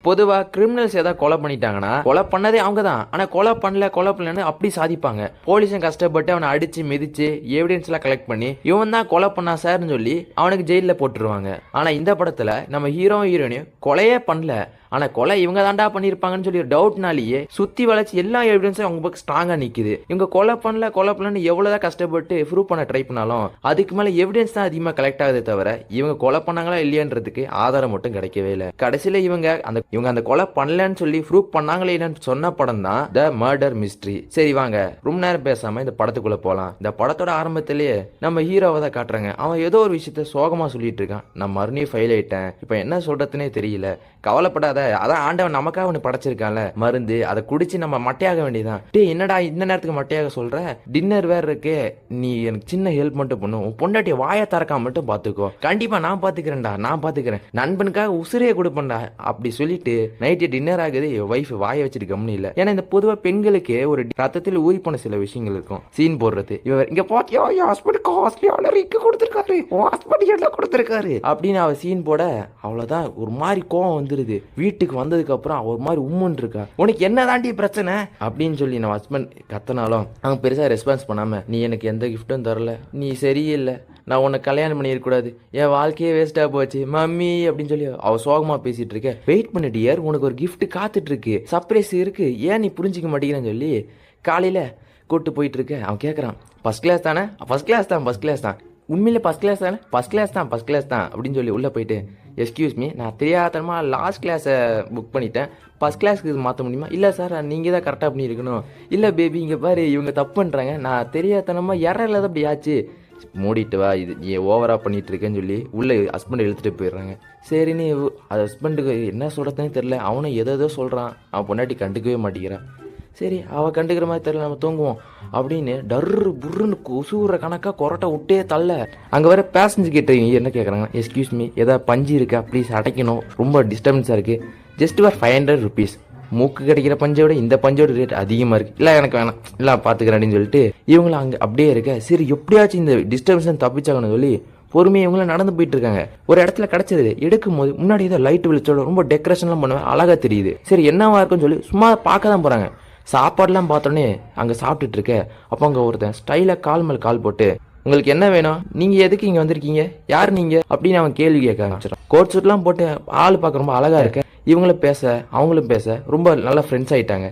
பொதுவா கிரிமினல்ஸ் ஏதாவது கொலை பண்ணிட்டாங்கன்னா கொலை பண்ணதே அவங்க தான். ஆனா கொலை பண்ணலன்னு அப்படி சாதிப்பாங்க. போலீஸும் கஷ்டப்பட்டு அவனை அடிச்சு மிதிச்சு எவிடன்ஸ் எல்லாம் கலெக்ட் பண்ணி இவன் தான் கொலை பண்ணா சார்னு சொல்லி அவனுக்கு ஜெயில போட்டுருவாங்க. ஆனா இந்த படத்துல நம்ம ஹீரோயினையும் கொலையே பண்ணல, ஆனா கொலை இவங்க தாண்டா பண்ணிருப்பாங்கன்னு சொல்லி ஒரு டவுட்னாலேயே சுத்தி வளைச்சு எல்லா எவிடன்ஸும் அவங்க பக்கம் ஸ்ட்ராங்கா நிக்குது. இவங்க கொலை பண்ணலன்னு எவ்வளவுதான் கஷ்டப்பட்டு ப்ரூவ் பண்ண ட்ரை பண்ணாலும் அதுக்கு மேல எவிடன்ஸ் தான் அதிகமா கலெக்ட் ஆகுதே தவிர இவங்க கொலை பண்ணாங்களா இல்லையான்றதுக்கு ஆதாரம் மட்டும் கிடைக்கவே இல்லை. கடைசியில இவங்க அந்த கொலை பண்ணலன்னு சொல்லி ப்ரூவ் பண்ணாங்களே இல்லைன்னு சொன்ன படம் தான் த மர்டர் மிஸ்ட்ரி. சரி வாங்க ரொம்ப நேரம் பேசாம இந்த படத்துக்குள்ள போலாம். இந்த படத்தோட ஆரம்பத்திலேயே நம்ம ஹீரோவை தான் காட்டுறாங்க. அவன் ஏதோ ஒரு விஷயத்த சோகமா சொல்லிட்டு இருக்கான். நான் மறுபடியும் ஃபெயில் ஆயிட்டேன், இப்ப என்ன சொல்றதுன்னே தெரியல, கவலைப்படாத, அதான் ஆண்டவன் நமக்காக ஒன்று படைச்சிருக்கான்ல மருந்து, அதை குடிச்சு நம்ம மட்டையாக வேண்டியதான். டே என்னடா இந்த நேரத்துக்கு மட்டையாக சொல்ற, டின்னர் வேற இருக்கு, நீ எனக்கு சின்ன ஹெல்ப் மட்டும் பண்ணும், உன் பொண்டாட்டிய வாயை திறக்காம மட்டும் பாத்துக்கோ. கண்டிப்பா நான் பாத்துக்கிறேன்டா, நான் பாத்துக்கிறேன், நண்பனுக்காக உசுரையே கொடுப்பேன்டா அப்படி சொல்லிட்டு நைட்டு டின்னர் ஆகுது. வைஃப் வாயை வச்சுட்டு கம்னு இல்ல. ஏன்னா இந்த பொதுவா பெண்களுக்கு ஒரு ரத்தத்தில் ஊறி போன சில விஷயங்கள் இருக்கும். சீன் போடுறது, இவர் இங்க பாத்தியா ஹாஸ்பிட்டல் காஸ்ட்லியான ரிக்கு கொடுத்துருக்காரு, ஹாஸ்பிட்டல் கொடுத்துருக்காரு அப்படின்னு அவ சீன் போட அவ்வளவுதான் ஒரு மாதிரி கோவம் வந்துருது. வீட்டுக்கு வந்ததுக்கு அப்புறம் ஒரு மாதிரி உம்முன்னு இருக்கா. உனக்கு என்ன தாண்டி பிரச்சனை அப்படின்னு சொல்லி நம்ம ஹஸ்பண்ட் கத்தனாலும் அவங்க பெருசா ரெஸ்பான்ஸ் பண்ணாம, நீ எனக்கு எந்த கிஃப்டும் தரல, நீ சரியில்லை, நான் உன்னை கல்யாணம் பண்ணிருக்கூடாது, என் வாழ்க்கையே வேஸ்டா போச்சு மம்மி அப்படின்னு சொல்லி அவ சோகமா பேசிட்டு இருக்க. வெயிட் பண்ணிட்டு யார் உனக்கு ஒரு கிஃப்ட் காத்துட்டு இருக்கு, சர்ப்ரைஸ் இருக்கு, ஏன் நீ புரிஞ்சிக்க மாட்டேங்கிறன்னு சொல்லி காலையில கூட்டு போயிட்டு இருக்க. அவன் கேட்கறான், ஃபர்ஸ்ட் கிளாஸ் தானே? ஃபர்ஸ்ட் கிளாஸ் தான் உண்மையில ஃபர்ஸ்ட் கிளாஸ் தானே? ஃபர்ஸ்ட் கிளாஸ் தான் அப்படின்னு சொல்லி உள்ள போயிட்டு, எக்ஸ்கியூஸ் மீ, நான் தெரியாதனமா லாஸ்ட் கிளாஸை புக் பண்ணிட்டேன், ஃபர்ஸ்ட் கிளாஸ்க்கு இது மாற்ற முடியுமா? இல்லை சார் நீங்கள் தான் கரெக்டாக பண்ணியிருக்கணும். இல்லை பேபி இங்கே பாரு இவங்க தப்பு பண்ணுறாங்க, நான் தெரியாதனமா இல்லாத அப்படி ஆச்சு, மூடிட்டு வா, இது நீ ஓவராக பண்ணிட்டு இருக்கேன்னு சொல்லி உள்ள ஹஸ்பண்ட் இழுத்துட்டு போயிடுறாங்க. சரின்னு அது ஹஸ்பண்டுக்கு என்ன சொல்கிறதுனே தெரில. அவனும் எதோ சொல்கிறான், அவன் பொண்டாட்டி கண்டுக்கவே மாட்டேங்கிறான். சரி அவள் கண்டுக்கிற மாதிரி தெரியல, நம்ம தூங்குவோம் அப்படின்னு டர்ரு புர்ருன்னு கொசுற கணக்காக கொரட்டை விட்டே தள்ள. அங்கே வர பேசஞ்சர் கிட்ட என்ன கேட்குறாங்க, எக்ஸ்கியூஸ் மீ ஏதாவது பஞ்சு இருக்கா ப்ளீஸ் அடைக்கணும், ரொம்ப டிஸ்டர்பன்ஸாக இருக்குது, ஜஸ்ட் ஃபார் 500 rupees. மூக்கு கிடைக்கிற பஞ்சோட இந்த பஞ்சோட ரேட் அதிகமாக இருக்குது, இல்லை எனக்கு வேணாம், இல்லை பார்த்துக்கிறேன் அப்படின்னு சொல்லிட்டு இவங்களும் அங்கே அப்படியே இருக்க. சரி எப்படியாச்சும் இந்த டிஸ்டர்பன்ஸ் தப்பிச்சாங்கன்னு சொல்லி பொறுமையை இவங்களும் நடந்து போயிட்டு இருக்காங்க. ஒரு இடத்துல கிடைச்சது எடுக்கும் போது முன்னாடி ஏதோ லைட் வெளிச்சோட ரொம்ப டெக்கரேஷன்லாம் பண்ணுவேன், அழகாக தெரியுது. சரி என்னவா இருக்குன்னு சொல்லி சும்மா பார்க்க தான் போகிறாங்க. சாப்பாடுலாம் பார்த்தோன்னே அங்கே சாப்பிட்டுட்டு இருக்க. அப்போ அங்கே ஒருத்தன் ஸ்டைலாக கால் மேல் கால் போட்டு, உங்களுக்கு என்ன வேணும், நீங்கள் எதுக்கு இங்கே வந்திருக்கீங்க, யார் நீங்கள் அப்படின்னு அவன் கேள்வி கேட்க ஆரம்பிச்சிடான். கோட் சூட்லாம் போட்டு ஆள் பார்க்க ரொம்ப அழகாக இருக்க. இவங்களும் பேச அவங்களும் பேச ரொம்ப நல்ல ஃப்ரெண்ட்ஸ் ஆயிட்டாங்க.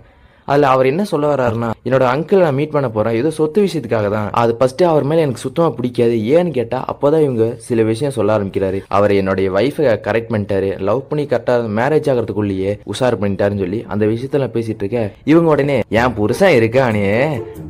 அதில் அவர் என்ன சொல்ல வர்றாருன்னா, என்னோட அங்கிள் நான் மீட் பண்ண போகிறேன், ஏதோ சொத்து விஷயத்துக்காக தான். அது ஃபர்ஸ்ட் அவர் மேலே எனக்கு சுத்தமாக பிடிக்காது. ஏன்னு கேட்டால் அப்போதான் இவங்க சில விஷயம் சொல்ல ஆரம்பிக்கிறாரு. அவர் என்னுடைய ஒய்ஃபை கரெக்ட் பண்ணிட்டாரு, லவ் பண்ணி கரெக்டாக மேரேஜ் ஆகிறதுக்குள்ளேயே உஷார் பண்ணிட்டாருன்னு சொல்லி அந்த விஷயத்தெல்லாம் பேசிட்டு இருக்க. இவங்க உடனே என் புருஷன் இருக்கானே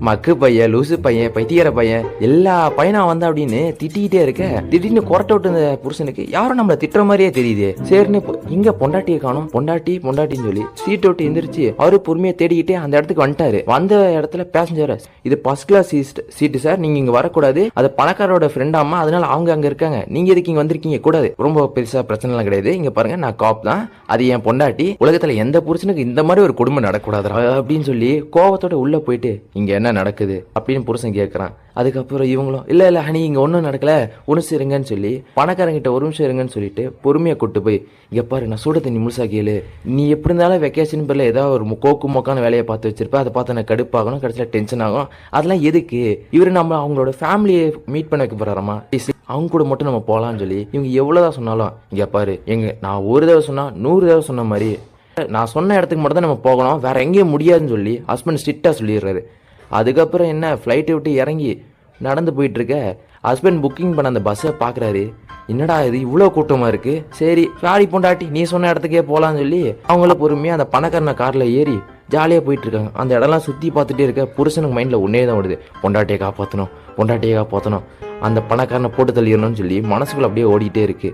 மக்கு பையன், லூசு பையன், பைத்தியர பையன், எல்லா பையனா வந்தா அப்படின்னு திட்டிகிட்டே இருக்க. திடீர்னு கொரட்டை விட்டு இந்த புருஷனுக்கு யாரும் நம்மளை திட்டுற மாதிரியே தெரியுது. சரின்னு இங்க பொண்டாட்டியை காணும், பொண்டாட்டின்னு சொல்லி சீட்டை விட்டு எந்திரிச்சு அவரு பொறுமையை தேடி அந்த இடத்துக்கு வந்துட்டாரு. வந்த இடத்துல பேசஞ்சர், இது ஃபர்ஸ்ட் கிளாஸ் சீட்டு சார், நீங்க இங்க வரக்கூடாது, அது பணக்காரோட ஃப்ரெண்ட் ஆமா, அதனால அவங்க அங்க இருக்காங்க, நீங்க எதுக்கு இங்க வந்திருக்கீங்க கூடாது, ரொம்ப பெருசா பிரச்சனை எல்லாம் கிடையாது, இங்க பாருங்க நான் காப் தான், அது என் பொண்டாட்டி, உலகத்துல எந்த புருஷனுக்கு இந்த மாதிரி ஒரு குடும்பம் நடக்கூடாது அப்படின்னு சொல்லி கோவத்தோட உள்ள போயிட்டு இங்க என்ன நடக்குது அப்படின்னு புருஷன் கேட்கறான். அதுக்கப்புறம் இவங்களும் இல்ல ஹனி இங்க ஒன்றும் நடக்கல, ஒரு நிமிஷம் இருங்கன்னு சொல்லி பணக்காரங்கிட்ட ஒரு நிமிஷம் இருங்கன்னு சொல்லிட்டு பொறுமையா கூட்டு போய், இங்க பாரு நான் சூட தண்ணி முழுசா கேளு, நீ எப்படி இருந்தாலும் வெக்கேஷன் பேர்ல ஏதாவது ஒரு கோக்கு மோக்கான வேலையை பார்த்து வச்சிருப்ப, அதை பார்த்து நான் கடுப்பாகணும், கடைசியில் டென்ஷன் ஆகும், அதெல்லாம் எதுக்கு, இவரு நம்ம அவங்களோட ஃபேமிலியை மீட் பண்ண வைக்க போறாராமா, அவங்க கூட மட்டும் நம்ம போகலான்னு சொல்லி இவங்க எவ்வளவுதான் சொன்னாலும், இங்க பாரு நான் ஒரு தடவை சொன்னா 100 தடவை சொன்ன மாதிரி நான் சொன்ன இடத்துக்கு மட்டும் தான் நம்ம போகணும், வேற எங்கேயும் முடியாதுன்னு சொல்லி ஹஸ்பண்ட் ஸ்ட்ரிக்டா சொல்லிடுறாரு. அதுக்கப்புறம் என்ன ஃப்ளைட்டை விட்டு இறங்கி நடந்து போயிட்டு இருக்க. ஹஸ்பண்ட் புக்கிங் பண்ண அந்த பஸ்ஸை பார்க்குறாரு, என்னடா இது இவ்வளோ கூட்டமாக இருக்கு, சரி சாரி பொண்டாட்டி நீ சொன்ன இடத்துக்கே போகலான்னு சொல்லி அவங்கள பொறுமையாக அந்த பணக்காரன காரில் ஏறி ஜாலியாக போயிட்டு இருக்காங்க. அந்த இடம்லாம் சுற்றி பார்த்துட்டே இருக்க. புருஷனுக்கு மைண்டில் ஒன்னே தான் வருது, பொண்டாட்டியை காப்பாற்றணும், அந்த பணக்காரனை போட்டு தள்ளிடணும்னு சொல்லி மனசுக்குள்ள அப்படியே ஓடிட்டே இருக்கு.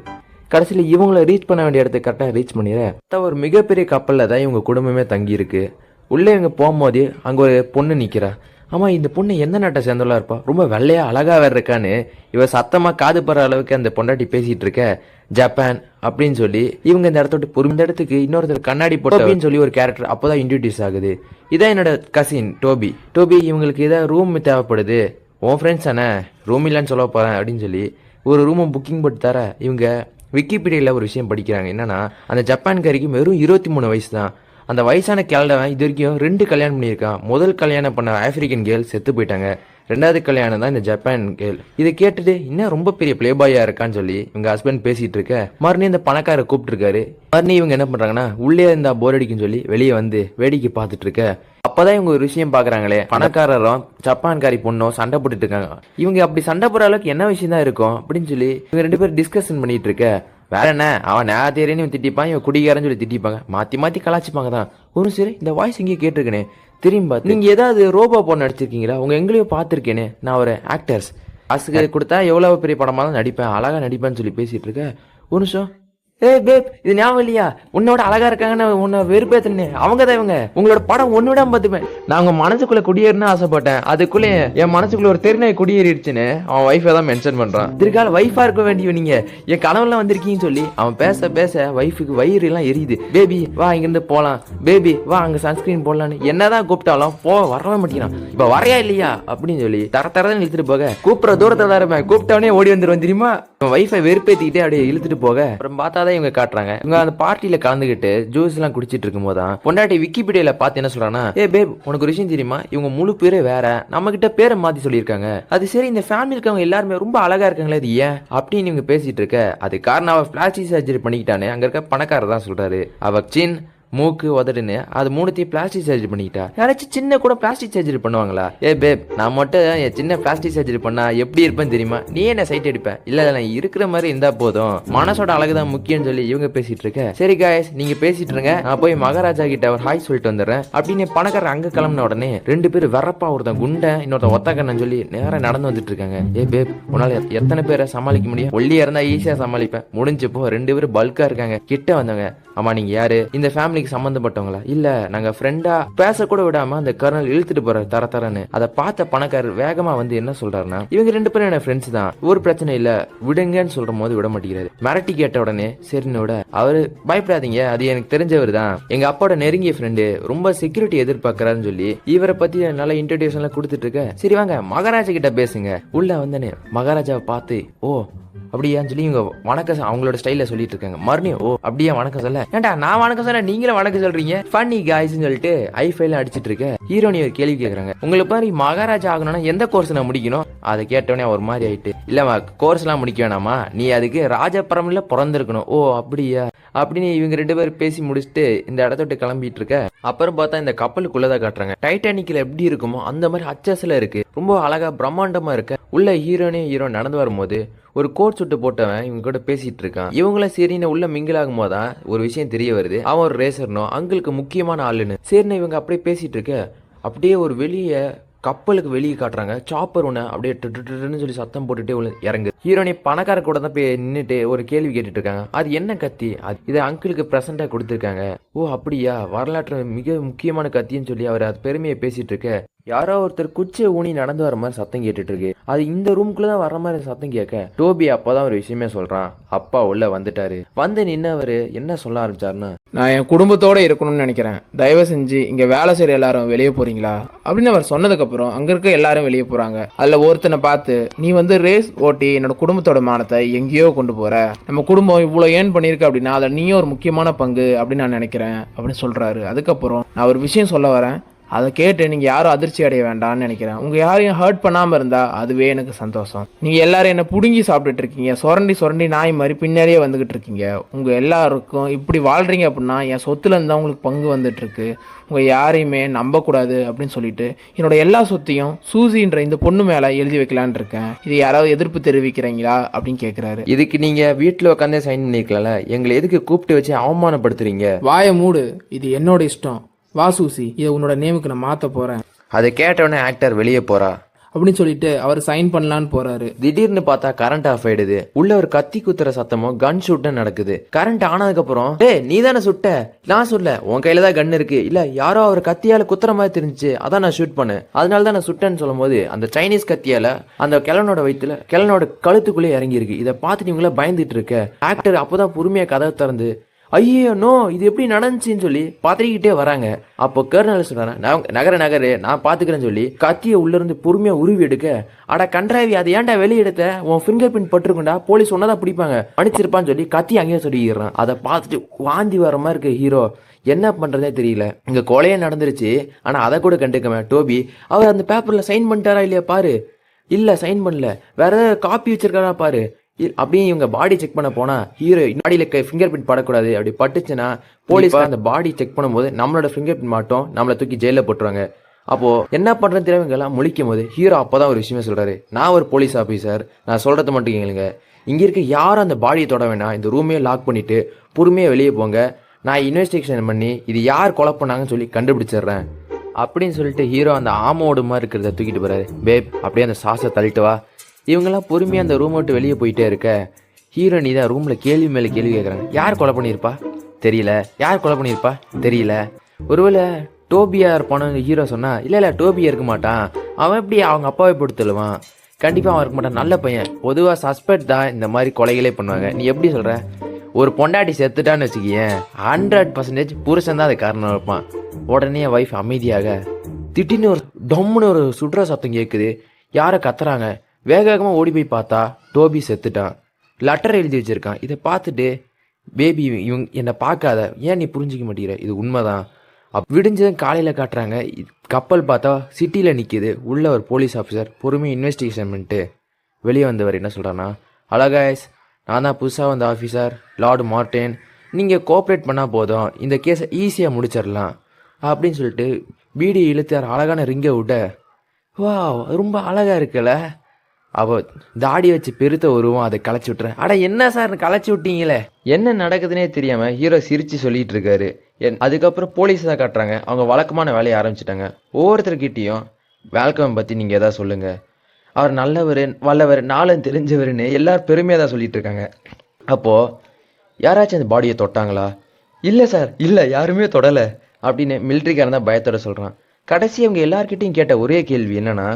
கடைசியில் இவங்களை ரீச் பண்ண வேண்டிய இடத்துக்கு கரெக்டாக ரீச் பண்ணிடுற ஒரு மிகப்பெரிய கப்பலில் தான் இவங்க குடும்பமே தங்கி இருக்கு. உள்ளே இவங்க போகும்போது அங்கே ஒரு பொண்ணு நிற்கிறா. ஆமாம் இந்த பொண்ணு எந்த நாட்டை சேர்ந்தவளா இருப்பா, ரொம்ப வெள்ளையா அழகா வேற இருக்கான்னு இவ சத்தமாக காது படுற அளவுக்கு அந்த பொண்டாட்டி பேசிட்டு இருக்க. ஜப்பான் அப்படின்னு சொல்லி இவங்க இந்த இடத்த விட்டு பொறுமை இடத்துக்கு இன்னொருத்தர் கண்ணாடி போட்டோபின்னு சொல்லி ஒரு கேரக்டர் அப்போதான் இன்ட்ரடியூஸ் ஆகுது. இதான் என்னோட கசின் டோபி. இவங்களுக்கு ஏதாவது ரூம் தேவைப்படுது, உன் ஃப்ரெண்ட்ஸ் தானே ரூம் இல்லைன்னு சொல்ல போகிறேன் அப்படின்னு சொல்லி ஒரு ரூமை புக்கிங் போட்டு தர இவங்க விக்கிபீடியாவில் ஒரு விஷயம் படிக்கிறாங்க. என்னன்னா, அந்த ஜப்பான்காரிக்கு வெறும் 23 வயசு தான். அந்த வயசான கிழவன் இது வரைக்கும் 2 கல்யாணம் பண்ணியிருக்கான். முதல் கல்யாணம் பண்ண ஆப்பிரிக்கன் கேர்ள் செத்து போயிட்டாங்க. 2வது கல்யாணம் தான் இந்த ஜப்பான் கேர்ள். இதை கேட்டுட்டு இன்னும் ரொம்ப பெரிய பிளே பாயா இருக்கான்னு சொல்லி இவங்க ஹஸ்பண்ட் பேசிட்டு இருக்க, மறுபடியும் இந்த பணக்கார கூப்பிட்டுருக்காரு. மறுபடியும் இவங்க என்ன பண்றாங்கன்னா, உள்ளே இருந்தா போர் அடிக்குன்னு சொல்லி வெளியே வந்து வேடிக்கை பார்த்துட்டு இருக்க, அப்பதான் இவங்க ஒரு விஷயம் பாக்குறாங்களே, பணக்காரரும் ஜப்பான்காரி பொண்ணும் சண்டை போட்டுட்டு இருக்காங்க. இவங்க அப்படி சண்டை போடுற அளவுக்கு என்ன விஷயம் தான் இருக்கும் அப்படின்னு சொல்லி இவங்க 2 பேரும் டிஸ்கஷன் பண்ணிட்டு இருக்க, வேற என்ன அவன் நேரத்தேரின்னு திட்டிப்பான், இவன் குடிகாரன்னு சொல்லி திட்டிப்பாங்க, மாத்தி மாத்தி கலாச்சிப்பாங்க தான். ஒரு சரி இந்த வாய்ஸ் இங்கே கேட்டிருக்கேனே திரும்ப, நீங்க ஏதாவது ரோபோ பொண்ணு நடிச்சிருக்கீங்களா? உங்க எங்கேயோ பார்த்துருக்கேனே, நான் ஒரு ஆக்டர்ஸ் காசுக்கு கொடுத்தா எவ்வளவு பெரிய படமா தான் நடிப்பேன், அழகா நடிப்பேன்னு சொல்லி பேசிட்டு இருக்கேன். ஒரு நிமிஷம், பேப் இது ஞாபகம் இல்லையா, உன்னோட அழகா இருக்காங்கன்னு உன்னை வெறுப்பேத்தனே அவங்க தான் இவங்க, உங்களோட படம் ஒன்னு விடாம பார்த்துப்பேன். நான் உங்க மனசுக்குள்ள குடியேறணும்னு ஆசைப்பட்டேன், அதுக்குள்ளே என் மனசுக்குள்ள ஒரு தெருநாய் குடியேறிடுச்சுன்னு அவன் ஒய்ஃபை தான் மென்ஷன் பண்றான். திருக்கால ஒய்ஃபா இருக்க வேண்டிய நீங்க என் கனவுலாம் வந்திருக்கீங்கன்னு சொல்லி அவன் பேச பேச ஒய்ஃபுக்கு வயிறு எல்லாம் எரியுது. பேபி வா இங்கிருந்து போலாம், பேபி வா அங்க சன்ஸ்கிரீன் போடலான்னு என்னதான் கூப்பிட்டாலும் வரவே மாட்டேங்கிறான். இப்ப வரையா இல்லையா அப்படின்னு சொல்லி தரன்னு இழுத்துட்டு போக, கூப்பிடுற தூரத்துல தான் இருப்பேன், கூப்பிட்டவனே ஓடி வந்துருவேன் தெரியுமா. வைஃபை வெறுப்பேத்திக்கிட்டே அப்படியே இழுத்துட்டு போக, அப்புறம் பார்த்தா இவங்க காட்டுறாங்க, இவங்க அந்த பார்ட்டியில கலந்துகிட்டு ஜூஸ் எல்லாம் குடிச்சிட்டு இருக்கும் போதான் பொண்டாட்டி விக்கிபீடியால பார்த்து என்ன சொல்றாங்கன்னா, பேப் உனக்கு ஒரு விஷயம் தெரியுமா, இவங்க முழு பேரே வேற, நம்ம கிட்ட பேரை மாத்தி சொல்லியிருக்காங்க. அது சரி இந்த ஃபேமிலி இருக்கவங்க எல்லாருமே ரொம்ப அழகா இருக்காங்களே, இது ஏன் அப்படின்னு இவங்க பேசிட்டு இருக்க, அது காரணம் அவ பிளாஸ்டிக் சர்ஜரி பண்ணிக்கிட்டானே அங்க இருக்க பணக்காரர் தான் சொல்றாரு. அவ சின் மூக்கு உதடுன்னு அது 3த்தையும் பிளாஸ்டிக் சர்ஜரி பண்ணிக்கிட்டா. யாராச்சும் சின்ன கூட பிளாஸ்டிக் சர்ஜரி பண்ணுவாங்களா? பேப் நான் மட்டும் என் சின்ன பிளாஸ்டிக் சர்ஜரி பண்ணா எப்படி இருப்பேன்னு தெரியுமா, நீ என்ன சைட் அடிப்பேன், இல்ல நான் இருக்கிற மாதிரி இருந்தா போதும், மனசோட அழகுதான் முக்கியம்னு சொல்லி இவங்க பேசிட்டு இருக்க. சரி காய்ஸ் நீங்க பேசிட்டு இருங்க, நான் போய் மகாராஜா கிட்ட ஒரு ஹாய் சொல்லிட்டு வந்துடுறேன் அப்படின்னு பணக்காரர் அங்க கிளம்பின உடனே 2 பேரும் வரப்பா, ஒருத்தன் குண்டை இன்னொருத்தன் ஒத்தக்கண்ணன்னு சொல்லி நேரம் நடந்து வந்துட்டு இருக்காங்க. பேப் உன்னால எத்தனை பேரை சமாளிக்க முடியும், ஒல்லியா இருந்தா ஈஸியா சமாளிப்பேன், முடிஞ்சப்போ 2 பேரும் பல்கா இருக்காங்க. கிட்ட வந்தவங்க, ஆமா நீங்க யாரு, இந்த ஃபேமிலிக்கு சம்பந்தப்பட்டவங்களா? இல்ல நாங்க ஃப்ரெண்டா, பேச கூட விடாம அந்த கர்னல் இழுத்துட்டு போற தரன்னு. அதை பார்த்த பணக்காரர் வேகமா வந்து என்ன சொல்றாருன்னா, இவங்க 2 பேரும் என்ன ஃப்ரெண்ட்ஸ் தான், ஒரு பிரச்சனை இல்ல விடுங்கன்னு சொல்ற போது விட மாட்டேங்கிறாரு. மிரட்டி கேட்ட உடனே சரின்னு விட, அவரு பயப்படாதீங்க அது எனக்கு தெரிஞ்சவர் தான், எங்க அப்பாவோட நெருங்கிய ஃப்ரெண்டு, ரொம்ப செக்யூரிட்டி எதிர்பார்க்கறாருன்னு சொல்லி இவரை பத்தி நல்ல இன்ட்ரோடியூஷன் எல்லாம் கொடுத்துட்டு இருக்க. சரி வாங்க மகாராஜா கிட்ட பேசுங்க. உள்ள வந்தனே மகாராஜாவை பார்த்து, ஓ அப்படியான்னு சொல்லி இவங்க வணக்கம் அவங்களோட ஸ்டைல சொல்லிட்டு இருக்காங்க. மறுபடியும் ஓ அப்படியே வணக்கம் சொல்ல, ஏன்டா நான் வணக்கம் சொல்ல நீங்களும் வணக்கம் சொல்றீங்க, ஃபன்னி காய்ஸ்னு சொல்லிட்டு ஐஃபைல அடிச்சிட்டு இருக்க. ஹீரோனி ஒரு கேள்வி கேட்கறாங்க, உங்களுக்கு மாதிரி மகாராஜா ஆகணும்னா எந்த கோர்ஸ் நான் முடிக்கணும்? அதை கேட்டோடனே ஒரு மாதிரி ஆயிட்டு, இல்லம்மா கோர்ஸ் எல்லாம் முடிக்க வேணாமா, நீ அதுக்கு ராஜபரம்ல பிறந்திருக்கணும். ஓ அப்படியா அப்படின்னு இவங்க 2 பேரும் பேசி முடிச்சுட்டு இந்த இடத்த விட்டு கிளம்பிட்டு இருக்க. அப்புறம் பார்த்தா இந்த கப்பலுக்குள்ளதான் காட்டுறாங்க, டைட்டானிக்ல எப்படி இருக்குமோ அந்த மாதிரி அச்சஸ்ல இருக்கு, ரொம்ப அழகா பிரம்மாண்டமா இருக்க. உள்ள ஹீரோ நடந்து வரும்போது ஒரு கோட் சுட்டு போட்டவன் இவங்க கூட பேசிட்டு இருக்கான். இவங்கள சரின்னு உள்ள மிங்கிள் ஆகும் போதான் ஒரு விஷயம் தெரிய வருது, அவன் ஒரு ரேசர்னோ அங்களுக்கு முக்கியமான ஆளுன்னு. சரின்னு இவங்க அப்படியே பேசிட்டு இருக்க, அப்படியே ஒரு வெளியே கப்பலுக்கு வெளியே காட்டுறாங்க, சாப்பர் ஒன்று அப்படியே சொல்லி சத்தம் போட்டுட்டே இறங்கு. ஹீரோனி பணக்கார கூட தான் போய் நின்றுட்டு ஒரு கேள்வி கேட்டுட்டு இருக்காங்க, அது என்ன கத்தி, இது அங்கிளுக்கு பிரசண்டா கொடுத்துருக்காங்க. ஓ அப்படியா, வரலாற்று மிக முக்கியமான கத்தின்னு சொல்லி அவர் அது பெருமையை பேசிட்டு இருக்க. யாரோ ஒருத்தர் குச்சியை ஊனி நடந்து வர மாதிரி சத்தம் கேட்டுட்டு இருக்கு. அது இந்த ரூம்குள்ளதான் வர மாதிரி சத்தம் கேட்க, டோபி அப்பதான் ஒரு விஷயமே சொல்றான். அப்பா உள்ள வந்துட்டாரு. வந்து நின்னவரு என்ன சொல்ல ஆரம்பிச்சாருன்னா, நான் என் குடும்பத்தோட இருக்கணும்னு நினைக்கிறேன், தயவு செஞ்சு இங்க வேலை செய்யற எல்லாரும் வெளியே போறீங்களா அப்படின்னு அவர் சொன்னதுக்கு அப்புறம் அங்க இருக்க எல்லாரும் வெளியே போறாங்க. அதுல ஒருத்தனை பார்த்து, நீ வந்து ரேஸ் ஓட்டி என்னோட குடும்பத்தோட மானத்தை எங்கேயோ கொண்டு போற, நம்ம குடும்பம் இவ்வளவு ஏன் பண்ணிருக்க அப்படின்னா அதுல நீயும் ஒரு முக்கியமான பங்கு அப்படின்னு நான் நினைக்கிறேன் அப்படின்னு சொல்றாரு. அதுக்கப்புறம் நான் ஒரு விஷயம் சொல்ல வரேன், அதை கேட்டு நீங்கள் யாரும் அதிர்ச்சி அடைய வேண்டாம்னு நினைக்கிறேன், உங்கள் யாரையும் ஹர்ட் பண்ணாமல் இருந்தால் அதுவே எனக்கு சந்தோஷம். நீங்கள் எல்லாரும் என்னை பிடுங்கி சாப்பிட்டுட்டு இருக்கீங்க, சுரண்டி நாய் மாதிரி பின்னாடியே வந்துக்கிட்டு இருக்கீங்க, உங்கள் எல்லாருக்கும் இப்படி வாழ்கிறீங்க அப்படின்னா என் சொத்துல இருந்தால் உங்களுக்கு பங்கு வந்துட்டு இருக்கு, உங்கள் யாரையுமே நம்பக்கூடாது அப்படின்னு சொல்லிட்டு என்னோட எல்லா சொத்தையும் சூசின்ற இந்த பொண்ணு மேலே எழுதி வைக்கலான் இருக்கேன், இது யாராவது எதிர்ப்பு தெரிவிக்கிறீங்களா அப்படின்னு கேட்குறாரு. இதுக்கு நீங்கள் வீட்டில் உட்காந்தே சைன் பண்ணிருக்கல, எங்களை எதுக்கு கூப்பிட்டு வச்சு அவமானப்படுத்துறீங்க? வாயை மூடு, இது என்னோட இஷ்டம், வா சூசி இதை உன்னோட நேமுக்கு நான் மாற்ற போகிறேன். அதை கேட்டவுடனே ஆக்டர் வெளியே போறா அப்படின்னு சொல்லிட்டு அவர் சைன் பண்ணலான்னு போறாரு. திடீர்னு பார்த்தா கரண்ட் ஆஃப் ஆயிடுது. உள்ள ஒரு கத்தி குத்துற சத்தமும் கன் ஷூட்டும் நடக்குது. கரண்ட் ஆனதுக்கு அப்புறம், நீ தானே சுட்ட, நான் சொல்ல, உன் கையில தான் கன் இருக்கு, இல்ல யாரோ அவர் கத்தியால குத்துற மாதிரி தெரிஞ்சு அதான் நான் ஷூட் பண்ணேன், அதனால தான் நான் சுட்டேன்னு சொல்லும் போது அந்த சைனீஸ் கத்தியால அந்த கிழனோட வயிற்றுல கிழனோட கழுத்துக்குள்ளே இறங்கி இருக்கு. இதை பார்த்துட்டு இவங்கள பயந்துட்டு இருக்க. ஆக்டர் அப்போதான் பொறுமையா கதை திறந்து, ஐயோ நோ இது எப்படி நடந்துச்சுன்னு சொல்லி பதறிக்கிட்டே வராங்க. அப்போ கர்னல் சொல்றாங்க, நகரு நான் பாத்துக்கிறேன்னு சொல்லி கத்தியை உள்ள இருந்து பொறுமையா உருவி எடுக்க, அட கன்றாவி அதை ஏன்டா வெளியே எடுத்த, உன் ஃபிங்கர் பிரிண்ட் பட்டிருக்குண்டா, போலீஸ் ஒன்னதான் பிடிப்பாங்க, அனுப்பிச்சிருப்பான்னு சொல்லி கத்தி அங்கேயே சொல்லிடுறான். அதை பார்த்துட்டு வாந்தி வர மாதிரி இருக்கு ஹீரோ. என்ன பண்றதே தெரியல. இங்க கொலையே நடந்துருச்சு, ஆனா அதை கூட கண்டுக்கமே டோபி. அவர் அந்த பேப்பர்ல சைன் பண்ணிட்டாரா இல்லையா பாரு. இல்ல சைன் பண்ணல, வேற ஏதாவது காப்பி வச்சிருக்காரா பாரு. அப்படியே இவங்க பாடி செக் பண்ண போனா ஹீரோ பாடியில ஃபிங்கர் பிரிண்ட் படக்கூடாது, அப்படி பட்டுச்சுன்னா போலீஸ் அந்த பாடி செக் பண்ணும்போது நம்மளோட ஃபிங்கர் பிரிண்ட் மாட்டோம், நம்மளை தூக்கி ஜெயில போட்டுருவாங்க. அப்போ என்ன பண்றது தெரியாமலாம் முழிக்கும் போது ஹீரோ அப்பதான் ஒரு விஷயமே சொல்றாரு, நான் ஒரு போலீஸ் ஆஃபீஸர், நான் சொல்றது மட்டும் கேளுங்க, இங்க இருக்க யாரும் அந்த பாடியை தொட வேணாம், இந்த ரூமே லாக் பண்ணிட்டு பொறுமையா வெளியே போங்க, நான் இன்வெஸ்டிகேஷன் பண்ணி இது யார் கொலை பண்ணாங்கன்னு சொல்லி கண்டுபிடிச்சிடுறேன் அப்படின்னு சொல்லிட்டு ஹீரோ அந்த ஆமோடு மாதிரி இருக்கிறத தூக்கிட்டு போறாரு. பேப் அப்படியே அந்த சாஸை தள்ளிட்டு வா. இவங்கெல்லாம் பொறுமையாக அந்த ரூம் விட்டு வெளியே போயிட்டே இருக்க ஹீரோ நீ தான் ரூமில் கேள்வி மேலே கேள்வி கேட்குறாங்க. யார் கொலை பண்ணியிருப்பா தெரியல, யார் கொலை பண்ணியிருப்பா தெரியல, ஒருவேளை டோபியா இருப்பானு ஹீரோ சொன்னா, இல்லை டோபியா இருக்க மாட்டான், அவன் எப்படி அவங்க அப்பாவை போட்டு தள்ளுவான், கண்டிப்பாக அவன் இருக்க மாட்டான், நல்ல பையன், பொதுவாக சஸ்பெக்ட் தான் இந்த மாதிரி கொலைகளே பண்ணுவாங்க. நீ எப்படி சொல்கிற, ஒரு பொண்டாட்டி செத்துட்டான்னு வச்சுக்கியேன் 100% புருஷன் தான் அது காரணம் இருப்பான். உடனே ஒய்ஃப் அமைதியாக திட்டின்னு ஒரு டொம்முன்னு ஒரு சுடுற சத்தம் கேட்குது, யாரை கத்துறாங்க. வேக வேகமாக ஓடி போய் பார்த்தா டோபி செத்துட்டான், லெட்டர் எழுதி வச்சிருக்கான். இதை பார்த்துட்டு பேபி இவங்க என்னை பார்க்காத, ஏன் நீ புரிஞ்சிக்க மாட்டேங்கிற, இது உண்மைதான். விடிஞ்சதும் காலையில் காட்டுறாங்க, கப்பல் பார்த்தா சிட்டியில் நிற்கிது, உள்ள ஒரு போலீஸ் ஆஃபீஸர் பொறுமையாக இன்வெஸ்டிகேஷன் பண்ணிட்டு வெளியே வந்தவர் என்ன சொல்கிறான்னா, ஹலோ கைஸ், நான் தான் புதுசாக வந்த ஆஃபீஸர் லார்டு மார்டின், நீங்கள் கோஆப்ரேட் பண்ணால் போதும் இந்த கேஸை ஈஸியாக முடிச்சிடலாம் அப்படின்னு சொல்லிட்டு பீடி இழுத்தார். அழகான ரிங்கை விட்ட, வா ரொம்ப அழகாக இருக்குல்ல, அவள் தாடி வச்சு பெருத்த உருவம், அதை களைச்சி விட்டுறேன். அட என்ன சார் களைச்சி விட்டீங்களே, என்ன நடக்குதுன்னே தெரியாமல் ஹீரோ சிரித்து சொல்லிட்டு இருக்காரு. அதுக்கப்புறம் போலீஸ் தான் காட்டுறாங்க, அவங்க வழக்கமான வேலையை ஆரம்பிச்சிட்டாங்க. ஒவ்வொருத்தர்கிட்டையும் வேல்கம் பற்றி நீங்கள் எதாவது சொல்லுங்கள், அவர் நல்லவர் வல்லவர் நாளும் தெரிஞ்சவர்னு எல்லாரும் பெருமையாக தான் சொல்லிட்டு இருக்காங்க. அப்போது யாராச்சும் அந்த பாடியை தொட்டாங்களா, இல்லை சார் இல்லை யாருமே தொடலை அப்படின்னு மிலிட்ரிக்காரன் தான் பயத்தோட சொல்கிறான். கடைசி அவங்க எல்லார்கிட்டையும் கேட்ட ஒரே கேள்வி என்னன்னா,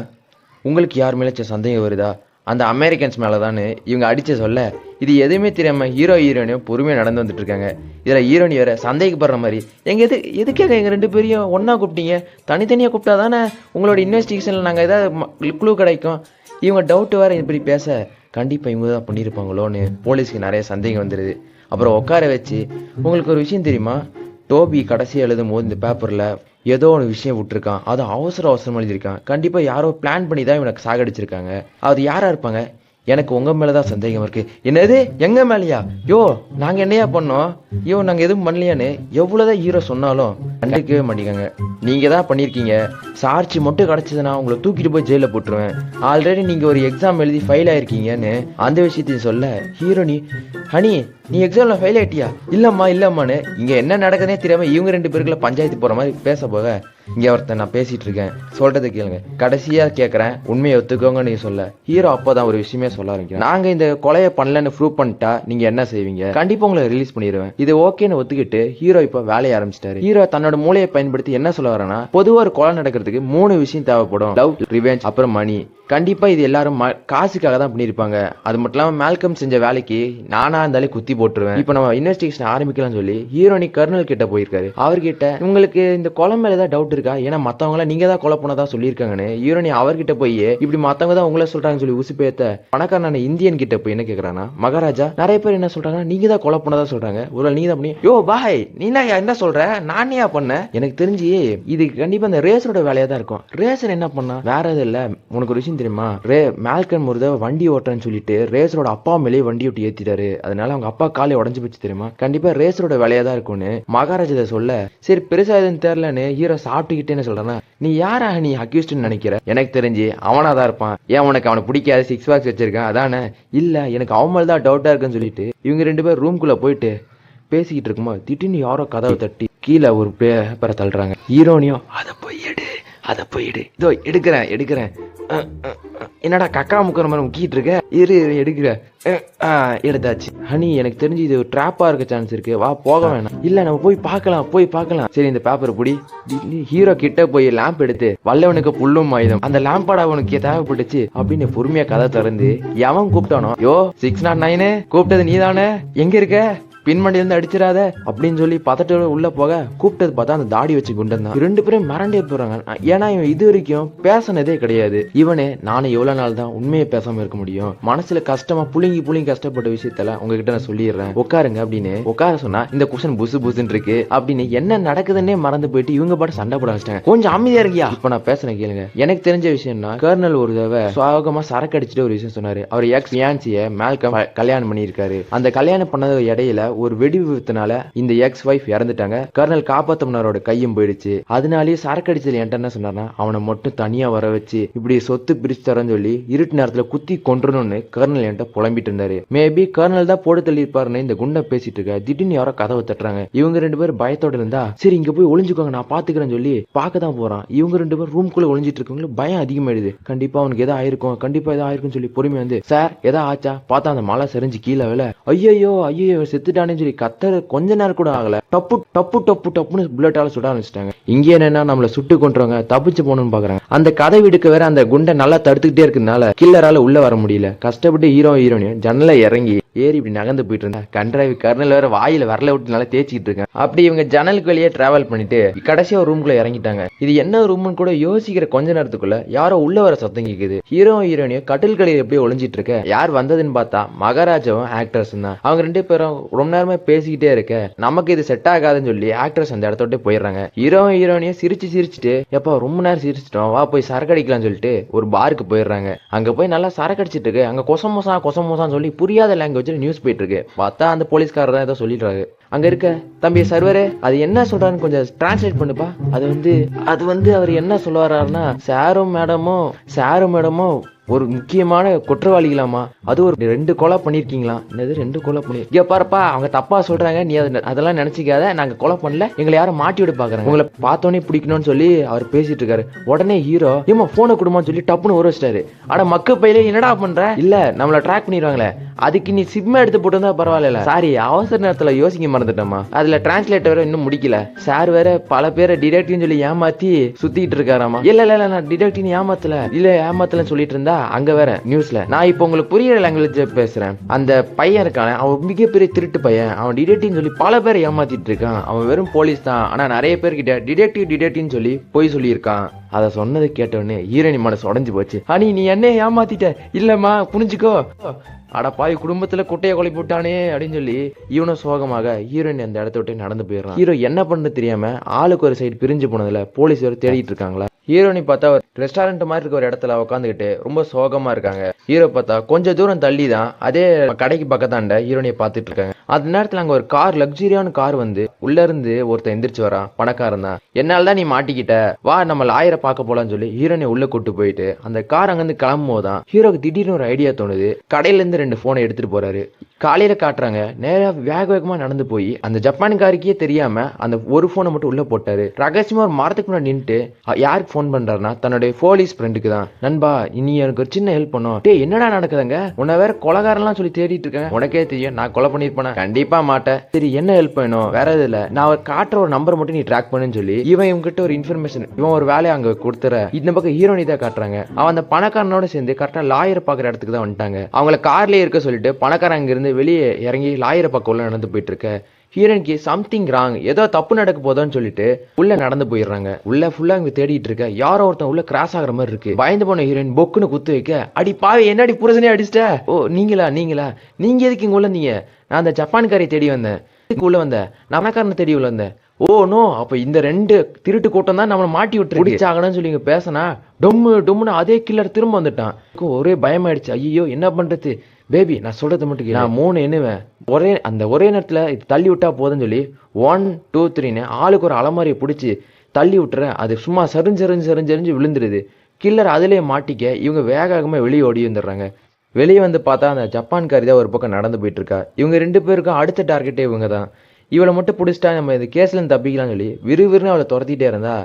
உங்களுக்கு யார் மேலேச்சும் சந்தேகம் வருதா, அந்த அமெரிக்கன்ஸ் மேலே தான் இவங்க அடித்து சொல்ல, இது எதுவுமே தெரியாமல் ஹீரோ ஹீரோயினும் பொறுமையாக நடந்து வந்துட்டு இருக்காங்க. இதில் ஹீரோனி வேறு சந்தேகப்படுற மாதிரி, எதுக்காக எங்கள் 2 பேரையும் ஒன்றா கூப்பிட்டீங்க, தனித்தனியாக கூப்பிட்டா தானே உங்களோட இன்வெஸ்டிகேஷனில் நாங்கள் ஏதாவது க்ளூ கிடைக்கும், இவங்க டவுட்டு வேறு இப்படி பேச, கண்டிப்பாக இவங்க தான் பண்ணியிருப்பாங்களோன்னு போலீஸ்க்கு நிறைய சந்தேகம் வந்துடுது. அப்புறம் உட்கார வச்சு, உங்களுக்கு ஒரு விஷயம் தெரியுமா, டோபி கடைசி எழுதும் போது இந்த பேப்பரில் ஏதோ ஒரு விஷயம் விட்டுருக்கான், அது அவசரம் எழுதியிருக்கான், கண்டிப்பாக யாரோ பிளான் பண்ணி தான் இவனுக்கு சாகடிச்சிருக்காங்க, அது யாராக இருப்பாங்க, எனக்கு உங்கள் மேலே தான் சந்தேகம் இருக்குது. என்னது எங்கள் மேலேயா, யோ நாங்கள் என்னையா பண்ணோம், யோ நாங்கள் எதுவும் பண்ணலையான்னு எவ்வளோதான் ஹீரோ சொன்னாலும் கண்டிக்கவே மாட்டேங்க, நீங்கள் தான் பண்ணியிருக்கீங்க, சார்ஜ் மட்டும் கிடச்சதுன்னா உங்களை தூக்கிட்டு போய் ஜெயிலில் போட்டுருவேன், ஆல்ரெடி நீங்கள் ஒரு எக்ஸாம் எழுதி ஃபெயில் ஆயிருக்கீங்கன்னு அந்த விஷயத்தையும் சொல்ல, ஹீரோ ஹனி நீ எக்ஸாமில் ஃபெயில் ஆகிட்டியா, இல்லைம்மான்னு இங்கே என்ன நடக்குதுன்னே தெரியாமல் இவங்க 2 பேருக்குள்ள பஞ்சாயத்து போகிற மாதிரி பேச போக, இங்கே ஒருத்தன் நான் பேசிகிட்டு இருக்கேன் சொல்கிறத கேளுங்க, கடைசியாக கேட்குறேன் உண்மையை ஒத்துக்கோங்க நீ சொல்ல. ஹீரோ அப்போ தான் ஒரு விஷயமே சொல்ல ஆரம்பிக்கிறேன், நாங்கள் இந்த கொலையை பண்ணலன்னு ப்ரூவ் பண்ணிட்டா நீங்கள் என்ன செய்வீங்க, கண்டிப்பாக உங்களை ரிலீஸ் பண்ணிடுவேன். இது ஓகேன்னு ஒத்துக்கிட்டு ஹீரோ இப்போ வேலையை ஆரம்பிச்சிட்டாரு. ஹீரோ தன்னோட மூளையை பயன்படுத்தி என்ன சொல்ல வரேன்னா, பொதுவாக ஒரு கொலை நடக்கிறதுக்கு 3 விஷயம் தேவைப்படும், லவ், ரிவெஞ்ச், அப்புறம் மணி. கண்டிப்பாக இது எல்லாரும் காசுக்காக தான் பண்ணியிருப்பாங்க. அது மட்டும் இல்லாமல் மேல்கம் செஞ்ச வேலைக்கு நானா இருந்தாலே குத்தி போட்டுருவேன். இப்போ நம்ம இன்வெஸ்டிகேஷன் ஆரம்பிக்கலாம்னு சொல்லி ஹீரோனி கர்னல் கிட்ட போயிருக்காரு. அவர்கிட்ட உங்களுக்கு இந்த கொலை மேலே தான் டவுட் இருக்கா, ஏன்னா மற்றவங்களாம் நீங்கள் தான் கொலை பண்ணதான் சொல்லியிருக்காங்கன்னு ஹீரோனி அவர்கிட்ட போய் இப்படி மற்றவங்க தான் உங்களை சொல்கிறாங்கன்னு சொல்லி உசுப்பேத்த பணக்காரனான இந்தியன் கிட்ட போய் என்ன கேட்குறான்னா, மகாராஜா நிறைய பேர் என்ன சொல்கிறாங்கன்னா நீங்கள் தான் கொலை பண்ணதான் சொல்கிறாங்க, ஒரு நீங்கள் தான் பண்ணி, யோ பாய் நீ என்ன சொல்கிற, நானே பண்ணேன், எனக்கு தெரிஞ்சு இது கண்டிப்பாக அந்த ரேசரோட வேலையாக தான் இருக்கும். ரேசர் என்ன பண்ணா வேற எதுவும் இல்லை, உனக்கு ஒரு விஷயம் தெரியுமா, மேல்கம் ஒரு வண்டி ஓட்டுறேன்னு சொல்லிட்டு ரேசரோட அப்பா மேலேயே வண்டி ஓட்டி ஏத்திட்டாரு, அதனால அவங்க அப்பா காலை உடஞ்சு போச்சு தெரியுமா, கண்டிப்பா ரேசரோட வேலையா தான் இருக்கும்னு மகாராஜா சொல்ல, சரி பெருசா எதுன்னு தெரியலன்னு ஹீரோ சாப்பிட்டுக்கிட்டேன்னு சொல்றானா, நீ யாரா நீ அக்யூஸ்ட்னு நினைக்கிற, எனக்கு தெரிஞ்சு அவனாதான் இருப்பான், ஏன் உனக்கு அவனை பிடிக்காது 6 பேக்ஸ் வச்சிருக்கான் அதானே, இல்ல எனக்கு அவன் மேல தான் டவுட்டா இருக்குன்னு சொல்லிட்டு இவங்க 2 பேர் ரூம்குள்ள போயிட்டு பேசிக்கிட்டு இருக்குமா, திடீர்னு யாரோ கதவை தட்டி கீழே ஒரு பேப்பரை தள்ளுறாங்க. ஹீரோனியும் அதை போய் எடு இதோ எடுக்கிறேன் என்னடா கக்கா முக்கிற மாதிரி முக்கிட்டு இருக்க, எடுக்கிறேன் எடுத்தாச்சு. ஹனி எனக்கு தெரிஞ்சு இது ஒரு ட்ராப்பா இருக்க சான்ஸ் இருக்கு, வா போக வேணாம், இல்ல நம்ம போய் பார்க்கலாம், சரி இந்த பேப்பர் புடி. ஹீரோ கிட்ட போய் லேம்ப் எடுத்து, வல்லவனுக்கு புல்லும் ஆயுதம், அந்த லேம்பாட அவனுக்கு தேவைப்பட்டுச்சு அப்படின்னு பொறுமையா கதை திறந்து எவன் கூப்பிட்டானோ, யோ 609 கூப்பிட்டது நீ தானே, எங்க இருக்க, பின்மண்டியிலிருந்து அடிச்சிடாத அப்படின்னு சொல்லி பதட்டோட உள்ள போக கூப்பிட்டது பார்த்தா அந்த தாடி வச்சு குண்டன் தான். 2 பேரும் மிரண்டே போறாங்க. ஏன்னா இவன் இது வரைக்கும் பேசினதே கிடையாது. இவனே நானும் எவ்வளவு நாள் தான் உண்மையை பேசாம இருக்க முடியும், மனசுல கஷ்டமா புளிங்கி கஷ்டப்பட்ட விஷயத்தெல்லாம் உங்ககிட்ட நான் சொல்லிடுறேன், உட்காருங்க அப்படின்னு உட்கார சொன்னா இந்த குஷன் புசு புசுன்னு இருக்கு அப்படின்னு என்ன நடக்குதுன்னே மறந்து போயிட்டு இவங்க பாட்டு சண்டை போட வச்சிட்டாங்க. கொஞ்சம் அமைதியா இருக்கியா? இப்ப நான் பேசுறேன் கேளுங்க. எனக்கு தெரிஞ்ச விஷயம்னா கர்னல் ஒரு தடவை சுவாகமா சரக்கு அடிச்சுட்டு ஒரு விஷயம் சொன்னாரு. அவர் எக்ஸ் ஃபியான்சிய மேல்கம் கல்யாணம் பண்ணியிருக்காரு. அந்த கல்யாணம் பண்ணது இடையில ஒரு வெடி விபத்துனால இந்த எக்ஸ் வைஃப் இறந்துட்டாங்க. கர்னல் காப்பாத்தம்னாரோட கையும் போயிடுச்சு. அதனாலேயே சரக்கு அடிச்சது என்கிட்ட என்ன சொன்னார்னா, அவனை மட்டும் தனியா வர வச்சு இப்படி சொத்து பிரிச்சு தரேன்னு சொல்லி இருட்டு நேரத்துல குத்தி கொன்றணும்னு கர்னல் என்கிட்ட புலம்பிட்டு இருந்தாரு. மேபி கர்னல் தான் போட்டு தள்ளி இருப்பாருன்னு இந்த குண்டை பேசிட்டு இருக்க திடீர்னு யாரோ கதவை தட்டுறாங்க. இவங்க 2 பேரும் பயத்தோட இருந்தா சரி இங்க போய் ஒளிஞ்சுக்கோங்க நான் பாத்துக்கிறேன்னு சொல்லி பார்க்க தான் போறான். இவங்க 2 பேரும் ரூம்குள்ள ஒளிஞ்சிட்டு இருக்கவங்களுக்கு பயம் அதிகமாயிடுது. கண்டிப்பா அவனுக்கு எதா ஆயிருக்கும், கண்டிப்பா எதா ஆயிருக்கும்னு சொல்லி பொறுமை வந்து சார் எதா ஆச்சா பார்த்தா அந்த மலை சரிஞ்சு கீழே விழ ஐயோ செத்துட்டானேன்னு சொல்லி கத்தற கொஞ்ச நேரம் கூட ஆகல. டப்புன்னு புல்லட்டால சுட ஆரம்பிச்சிட்டாங்க. இங்க என்னன்னா நம்மள சுட்டு கொண்டுறவங்க தப்பிச்சு போகணும்னு பாக்குறாங்க. அந்த கதை விடுக்க வேற அந்த குண்டை நல்லா தடுத்துக்கிட்டே இருக்கிறதுனால கில்லரால உள்ள வர முடியல. கஷ்டப்பட்டு ஹீரோயின் ஜன்னல இறங்கி ஏறி இப்படி நகர்ந்து போயிட்டு இருந்தா கண்ட்ராவி கர்னல் வேற வாயில வரல விட்டு நல்லா தேய்ச்சிட்டு இருக்கேன். அப்படி இவங்க ஜன்னலுக்கு வெளியே டிராவல் பண்ணிட்டு கடைசியா ஒரு ரூம்குள்ள இறங்கிட்டாங்க. இது என்ன ரூம்னு கூட யோசிக்கிற கொஞ்ச நேரத்துக்குள்ள யாரோ உள்ள வர சத்தம் கேக்குது. ஹீரோயினியும் கட்டில் கடையில் எப்படியோ ஒளிஞ்சிட்டு இருக்க. யார் வந்ததுன்னு பார்த்தா மகாராஜாவும் ஆக்ட்ரஸ் தான். அவங்க 2 பேரும் ரொம்ப நேரமா பேசிக்கிட்டே இருக்க நமக்கு இது செட் ஆகாதுன்னு சொல்லி ஆக்ட்ரஸ் அந்த இடத்தோட போயிடுறாங்க. ஹீரோயினியும் சிரிச்சுட்டு எப்ப ரொம்ப நேரம் சிரிச்சிட்டோம் வா போய் சரக்கு அடிக்கலாம்னு சொல்லிட்டு ஒரு பாருக்கு போயிடுறாங்க. அங்க போய் நல்லா சரக்கு அடிச்சிட்டு இருக்கு. அங்க கொசமோசான்னு சொல்லி புரியாத லாங்குவேஜ் நியூஸ் போயிட்டு இருக்கு. பார்த்தா அந்த போலீஸ்காரர் தான் ஏதோ சொல்லிடுறாரு. அங்க இருக்க தம்பி சர்வரே அது என்ன சொல்றாருன்னு கொஞ்சம் டிரான்ஸ்லேட் பண்ணுப்பா. அது வந்து அவர் என்ன சொல்ல வர்றாருன்னா சாரும் மேடமும் ஒரு முக்கியமான குற்றவாளிகளாமா, அது ஒரு 2 கொலை பண்ணிருக்கீங்களா? என்னது 2 கொலை பண்ணி இங்க பாருப்பா அவங்க தப்பா சொல்றாங்க, நீ அதெல்லாம் நினைச்சிக்காத, நாங்க கொலை பண்ணல, எங்களை யாரும் மாட்டி விட பாக்குறாங்க, உங்களை பார்த்தோன்னே பிடிக்கணும்னு சொல்லி அவர் பேசிட்டு இருக்காரு. உடனே ஹீரோ ஏமா போனை கொடுமான்னு சொல்லி டப்புன்னு ஒரு வச்சிட்டாரு. ஆனா மக்க பையில என்னடா பண்ற, இல்ல நம்மள ட்ராக் பண்ணிடுவாங்களே அதுக்கு நீ சிம்மா எடுத்து போட்டு பரவாயில்ல, சாரி அவசர நேரத்துல யோசிக்க மறந்துட்டோமா, அதுல டிரான்ஸ்லேட்டர் வேற இன்னும் முடிக்கல, சார் வேற பல பேரை டிடெக்டிவ்னு சொல்லி ஏமாத்தி சுத்திட்டு இருக்காராமா. இல்ல நான் டிடெக்டிவ் ஏமாத்தலன்னு சொல்லிட்டு இருந்தா அங்க வேற நியூஸ்ல நான் இப்ப உங்களுக்கு புரியுற லாங்குவேஜ் பேசுறேன். அந்த பையன் இருக்கான அவன் மிகப்பெரிய திருட்டு பையன், அவன் டிடெக்டிவ்னு சொல்லி பல பேரை ஏமாத்திட்டு இருக்கான். அவன் வெறும் போலீஸ் தான், ஆனா நிறைய பேர்கிட்ட டிடெக்டிவ்னு சொல்லி போய் சொல்லியிருக்கான். அதை சொன்னது கேட்டோடனே ஹீரோனி மனசு உடஞ்சு போச்சு. அனி நீ என்ன ஏமாத்திட்ட, இல்லம்மா புரிஞ்சுக்கோ, அட பாய் குடும்பத்துல குட்டையை கொலை போட்டானே அப்படின்னு சொல்லி இவனும் சோகமாக ஹீரோயின் அந்த இடத்த விட்டு நடந்து போயிடுறான். ஹீரோ என்ன பண்ணு தெரியாம ஆளுக்கு ஒரு சைடு பிரிஞ்சு போனதுல போலீஸ் வேற தேடிட்டு இருக்காங்களா. ஹீரோனி பார்த்தா ஒரு ரெஸ்டாரண்ட் மாதிரி இருக்க ஒரு இடத்துல உட்காந்துக்கிட்டு ரொம்ப சோகமா இருக்காங்க. ஹீரோ பார்த்தா கொஞ்சம் தூரம் தள்ளி தான் அதே கடைக்கு பக்கத்தாண்ட ஹீரோனியை பார்த்துட்டு இருக்காங்க. அந்த நேரத்துல அங்க ஒரு கார், லக்ஸரியான கார் வந்து உள்ள இருந்து ஒருத்தன் எந்திரிச்சு வரான். பணக்காரன் தான். என்னால தான் நீ மாட்டிக்கிட்ட, வா நம்ம லாயரை பார்க்க போலான்னு சொல்லி ஹீரோனியை உள்ள கூட்டு போயிட்டு அந்த கார் அங்கிருந்து கிளம்பும் போதுதான் ஹீரோக்கு திடீர்னு ஒரு ஐடியா தோணுது. கடையில இருந்து 2 போனை எடுத்துட்டு போறாரு. காலையில காட்டுறாங்க, நேரா வேகமா நடந்து போய் அந்த ஜப்பான்காரிக்கே தெரியாம அந்த ஒரு போனை மட்டும் உள்ள போட்டாரு. ரகசியமா ஒரு மரத்துக்கு முன்னாடி நின்றுட்டு யாருக்கு போன் பண்றாருன்னா தன்னுடைய போலீஸ் ஃப்ரெண்டுக்கு தான். நண்பா இனி எனக்கு ஒரு சின்ன ஹெல்ப் பண்ணும், டே என்னடா நடக்குதுங்க, உன்னை வேற கொலைகாரன்லாம் சொல்லி தேடிட்டு இருக்கேன், உனக்கே தெரியும் நான் கொலை பண்ணிருப்பேன், கண்டிப்பா மாட்டேன், சரி என்ன ஹெல்ப் வேணும், வேற எது இல்ல, நான் அவர் காட்டுற ஒரு நம்பர் மட்டும் நீ ட்ராக் பண்ணுன்னு சொல்லி இவன் இவங்கிட்ட ஒரு இன்ஃபர்மேஷன், இவன் ஒரு வேலையை அங்க கொடுத்துற. இந்த பக்கம் ஹீரோனி தான் காட்டுறாங்க. அவன் அந்த பணக்காரனோட சேர்ந்து கரெக்டா லாயர் பாக்குற இடத்துக்கு தான் வந்துட்டாங்க. அவங்கள கார்லயே இருக்க சொல்லிட்டு பணக்காரன் அங்க இருந்து வெளியே இறங்கி லாயரை பக்கம் உள்ள நடந்து போயிட்டு இருக்க. ஹீரோனுக்கு சம்திங் ராங், ஏதோ தப்பு நடக்க போதான்னு சொல்லிட்டு உள்ள நடந்து போயிடுறாங்க. உள்ள ஃபுல்லா இங்க தேடிட்டு இருக்க யாரோ ஒருத்தன் உள்ள கிராஸ் ஆகுற மாதிரி இருக்கு. பயந்து போன ஹீரோயின் பொக்குன்னு குத்து வைக்க, அடி பாவி என்னடி புருஷனே அடிச்சிட்ட, ஓ நீங்களா நீங்க எதுக்கு இங்க உள்ள வந்தீங்க, நான் அந்த ஜப்பான்காரை தேடி வந்தேன், உள்ள வந்தேன், நமக்காரனை தேடி உள்ள வந்தேன், ஓ நோ அப்ப இந்த 2 திருட்டு கூட்டம் தான் நம்மளை மாட்டி விட்டு பிடிச்சாகணும்னு சொல்லி பேசினா டொம்முன்னு அதே கில்லர் திரும்ப வந்துட்டான். ஒரே பயமாயிடுச்சு, ஐயோ என்ன பண்றது பேபி, நான் சொல்றது மட்டும் நான் 3 எண்ணுவேன், ஒரே நேரத்துல இது தள்ளி விட்டா போதுன்னு சொல்லி 1 2 3ன்னு ஆளுக்கு ஒரு அலமாரியை பிடிச்சி தள்ளி விட்டுறேன். அது சும்மா சரிஞ்சு விழுந்துருது. கில்லர் அதுலயே மாட்டிக்க இவங்க வேகமா வெளியே ஓடி வந்துடுறாங்க. வெளியே வந்து பார்த்தா அந்த ஜப்பான்காரி தான் ஒரு பக்கம் நடந்து போயிட்டு இருக்கா. இவங்க 2 பேருக்கும் அடுத்த டார்கெட்டே இவங்க தான். இவளை மட்டும் பிடிச்சிட்டா நம்ம இந்த கேஸ்ல இருந்து தப்பிக்கலாம்னு சொல்லி விறுவிறுன்னு அவளை துரத்திட்டே இருந்தா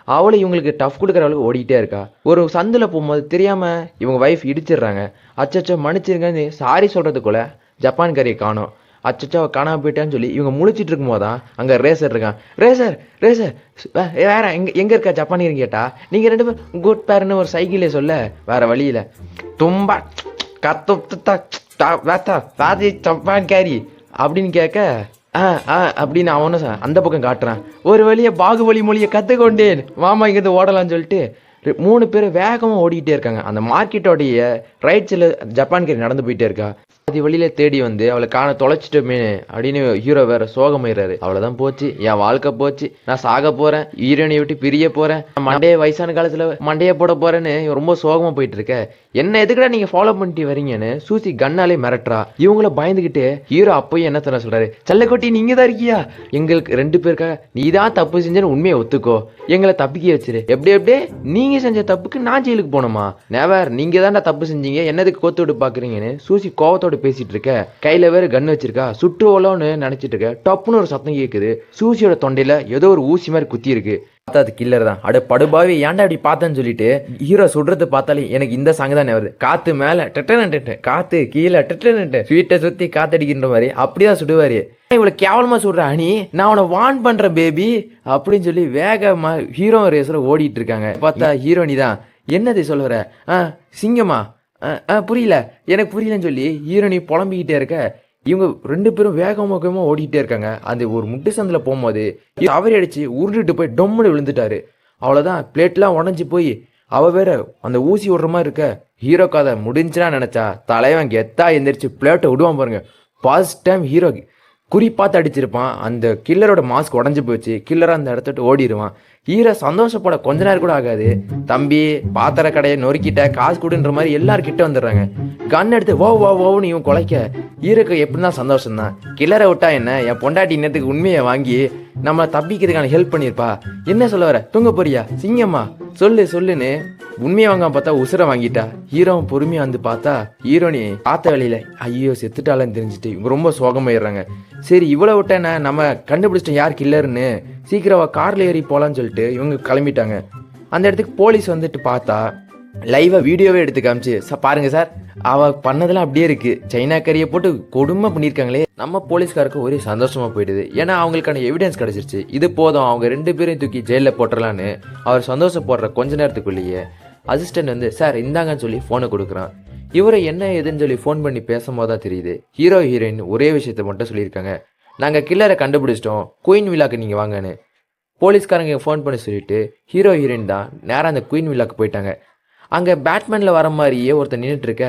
அவளை இவங்களுக்கு டஃப் கொடுக்குற அளவுக்கு ஓடிக்கிட்டே இருக்கா. ஒரு சந்தில போகும்போது தெரியாம இவங்க வைஃப் இடிச்சிடுறாங்க. அச்சச்சோ மன்னிச்சிருங்கன்னு சாரி சொல்றதுக்குள்ள ஜப்பான்காரியை காணோம். அச்சச்சோ காணாம போயிட்டான்னு சொல்லி இவங்க முழிச்சிட்டு இருக்கும் போதான் அங்க ரேசர் இருக்கான். ரேசர் வேற எங்க இருக்கா ஜப்பானியர் கேட்டா, நீங்க 2 பேரும் குட் பேர்னு ஒரு சைக்கிளே சொல்ல வேற வழியில தும்பா கத்து ஜப்பான்காரி அப்படின்னு கேட்க அப்படின்னு அவனும் அந்த பக்கம் காட்டுறான். ஒரு வழியை பாகுபலி மொழியை கற்றுக்கொண்டேன், மாமா இங்கேருந்து ஓடலாம்னு சொல்லிட்டு 3 பேர் வேகமாக ஓடிக்கிட்டே இருக்காங்க. அந்த மார்க்கெட்டோடைய ரைட் சைடில் ஜப்பான்காரி நடந்து போயிட்டே இருக்கா. அது வழியில தேடி வந்து அவளை காண தொலைச்சிட்டோமே அப்படின்னு ஹீரோ வேற சோகமாயிறாரு. அவ்வளவுதான் போச்சு, என் வாழ்க்கை போச்சு, நான் சாக போறேன், ஹீரோனை விட்டு பிரிய போறேன், மண்டைய வயசான காலத்துல மண்டைய போட போறேன்னு ரொம்ப சோகமா போயிட்டு இருக்க. என்ன எதுக்குடா நீங்க ஃபாலோ பண்ணிட்டு வரீங்கன்னு சூசி கண்ணாலே மிரட்டுறா. இவங்கள பயந்துகிட்டு ஹீரோ அப்பயும் என்ன தர சொல்றாரு, செல்லக்கொட்டி நீங்க தான் இருக்கியா, எங்களுக்கு 2 பேருக்காக நீ தான் தப்பு செஞ்சேன்னு உண்மையை ஒத்துக்கோ, எங்களை தப்பிக்க வச்சிரு. எப்படி நீங்க செஞ்ச தப்புக்கு நான் ஜெயிலுக்கு போனோமா, நேவர் நீங்க தான்டா தப்பு செஞ்சீங்க, என்னதுக்கு கோத்து விட்டு பாக்குறீங்கன்னு சூசி கோவத்தோட பேசிட்டு இருக்க. கையில வேற கன் வச்சிருக்கா. சுற்றுவோலோன்னு நினைச்சிட்டு இருக்க. டப்புன்னு ஒரு சத்தம் கேக்குது. சூசியோட தொண்டையில ஏதோ ஒரு ஊசி மாதிரி குத்தி இருக்கு. பார்த்தா அது கில்லர் தான். அட படுபாவி ஏன்டா இப்படி பார்த்தேன்னு சொல்லிட்டு ஹீரோ சுடுறது பார்த்தாலே எனக்கு இந்த சாங் தானே வருது. காத்து மேல டெட்டனட்டு, காத்து கீழே டெட்டனட்டு, ஸ்வீட்டை சுத்தி காத்தடிக்கின்ற மாதிரி அப்படிதான் சுடுவாரு. இவ்வளவு கேவலமா சுடுற அணி, நான் அவனை வான் பண்றேன் பேபி அப்படின்னு சொல்லி வேகமா ஹீரோ ரேஸ்ல ஓடிட்டு இருக்காங்க. பார்த்தா ஹீரோனி தான். என்னது சொல்லுற, சிங்கமா, புரியல, எனக்கு புரியலன்னு சொல்லி ஹீரோனி புலம்பிக்கிட்டே இருக்க. இவங்க 2 பேரும் வேகமாக ஓடிக்கிட்டே இருக்காங்க. அந்த ஒரு முட்டு சந்தில் போகும்போது அவரே அடிச்சு உருண்டுட்டு போய் டொம்முன்னு விழுந்துட்டாரு. அவ்வளோதான், பிளேட்லாம் உடஞ்சி போய் அவ வேற அந்த ஊசி விடுற மாதிரி இருக்க. ஹீரோ கதை முடிஞ்சுனா நினைச்சா தலைவன் கெத்தா எந்திரிச்சு பிளேட்டை விடுவான் பாருங்க. ஃபர்ஸ்ட் டைம் ஹீரோ குறி பார்த்து அடிச்சிருப்பான். அந்த கில்லரோட மாஸ்க் உடஞ்சி போச்சு. கில்லராக அந்த இடத்துட்டு ஓடிடுவான். ஹீரோ சந்தோஷப்பட கொஞ்ச நேரம் கூட ஆகாது. தம்பி பாத்திர கடையை நொறுக்கிட்ட, காசு கொடுன்ற மாதிரி எல்லார்கிட்ட வந்துடுறாங்க. கன் எடுத்து ஓன்னு இவன் குலைக்க ஹீரோக்கு எப்படிதான் சந்தோஷம் தான். கில்லரை விட்டா என்ன, என் பொண்டாட்டி இன்னத்துக்கு உண்மையை வாங்கி நம்மளை தப்பிக்கிறதுக்கான ஹெல்ப் பண்ணியிருப்பா. என்ன சொல்ல வர, தூங்க போறியா சிங்கம்மா, சொல்லுன்னு உண்மையை வாங்க பார்த்தா உசுரை வாங்கிட்டா. ஹீரோ பொறுமையா வந்து பார்த்தா ஹீரோனி பார்த்த வேலையில ஐயோ செத்துட்டாலன்னு தெரிஞ்சுட்டு இவங்க ரொம்ப சோகமாயிடுறாங்க. சரி இவ்வளோ விட்டேன்னா நம்ம கண்டுபிடிச்சிட்டோம் யார் கில்லர்னு, சீக்கிரம் கார்ல ஏறி போலான்னு சொல்லிட்டு இவங்க கிளம்பிட்டாங்க. அந்த இடத்துக்கு போலீஸ் வந்துட்டு பார்த்தா லைவா வீடியோவே எடுத்து காமிச்சு, பாருங்க சார் அவ பண்ணதெல்லாம் அப்படியே இருக்கு, சைனா கறியை போட்டு கொடுமை பண்ணியிருக்காங்களே. நம்ம போலீஸ்காருக்கு ஒரே சந்தோஷமா போயிடுது. ஏன்னா அவங்களுக்கான எவிடன்ஸ் கிடைச்சிருச்சு. இது போதும், அவங்க 2 பேரையும் தூக்கி ஜெயிலில் போட்டுடலான்னு அவர் சந்தோஷப்படுற கொஞ்ச நேரத்துக்குள்ளேயே அசிஸ்டன்ட் வந்து சார் இந்தாங்கன்னு சொல்லி ஃபோனை கொடுக்குறான். இவரை என்ன ஏதுன்னு சொல்லி ஃபோன் பண்ணி பேசும்போது தான் தெரியுது ஹீரோ ஹீரோயின் ஒரே விஷயத்த மட்டும் சொல்லியிருக்காங்க, நாங்கள் கில்லரை கண்டுபிடிச்சிட்டோம், குயின் வில்லாக்கு நீங்கள் வாங்கன்னு. போலீஸ்காரங்க ஃபோன் பண்ணி சொல்லிட்டு ஹீரோ ஹீரோயின் தான் நேராக அந்த குயின் வில்லாக்கு போயிட்டாங்க. அங்கே பேட்மேனில் வர மாதிரியே ஒருத்தர் நின்றுட்டு இருக்க.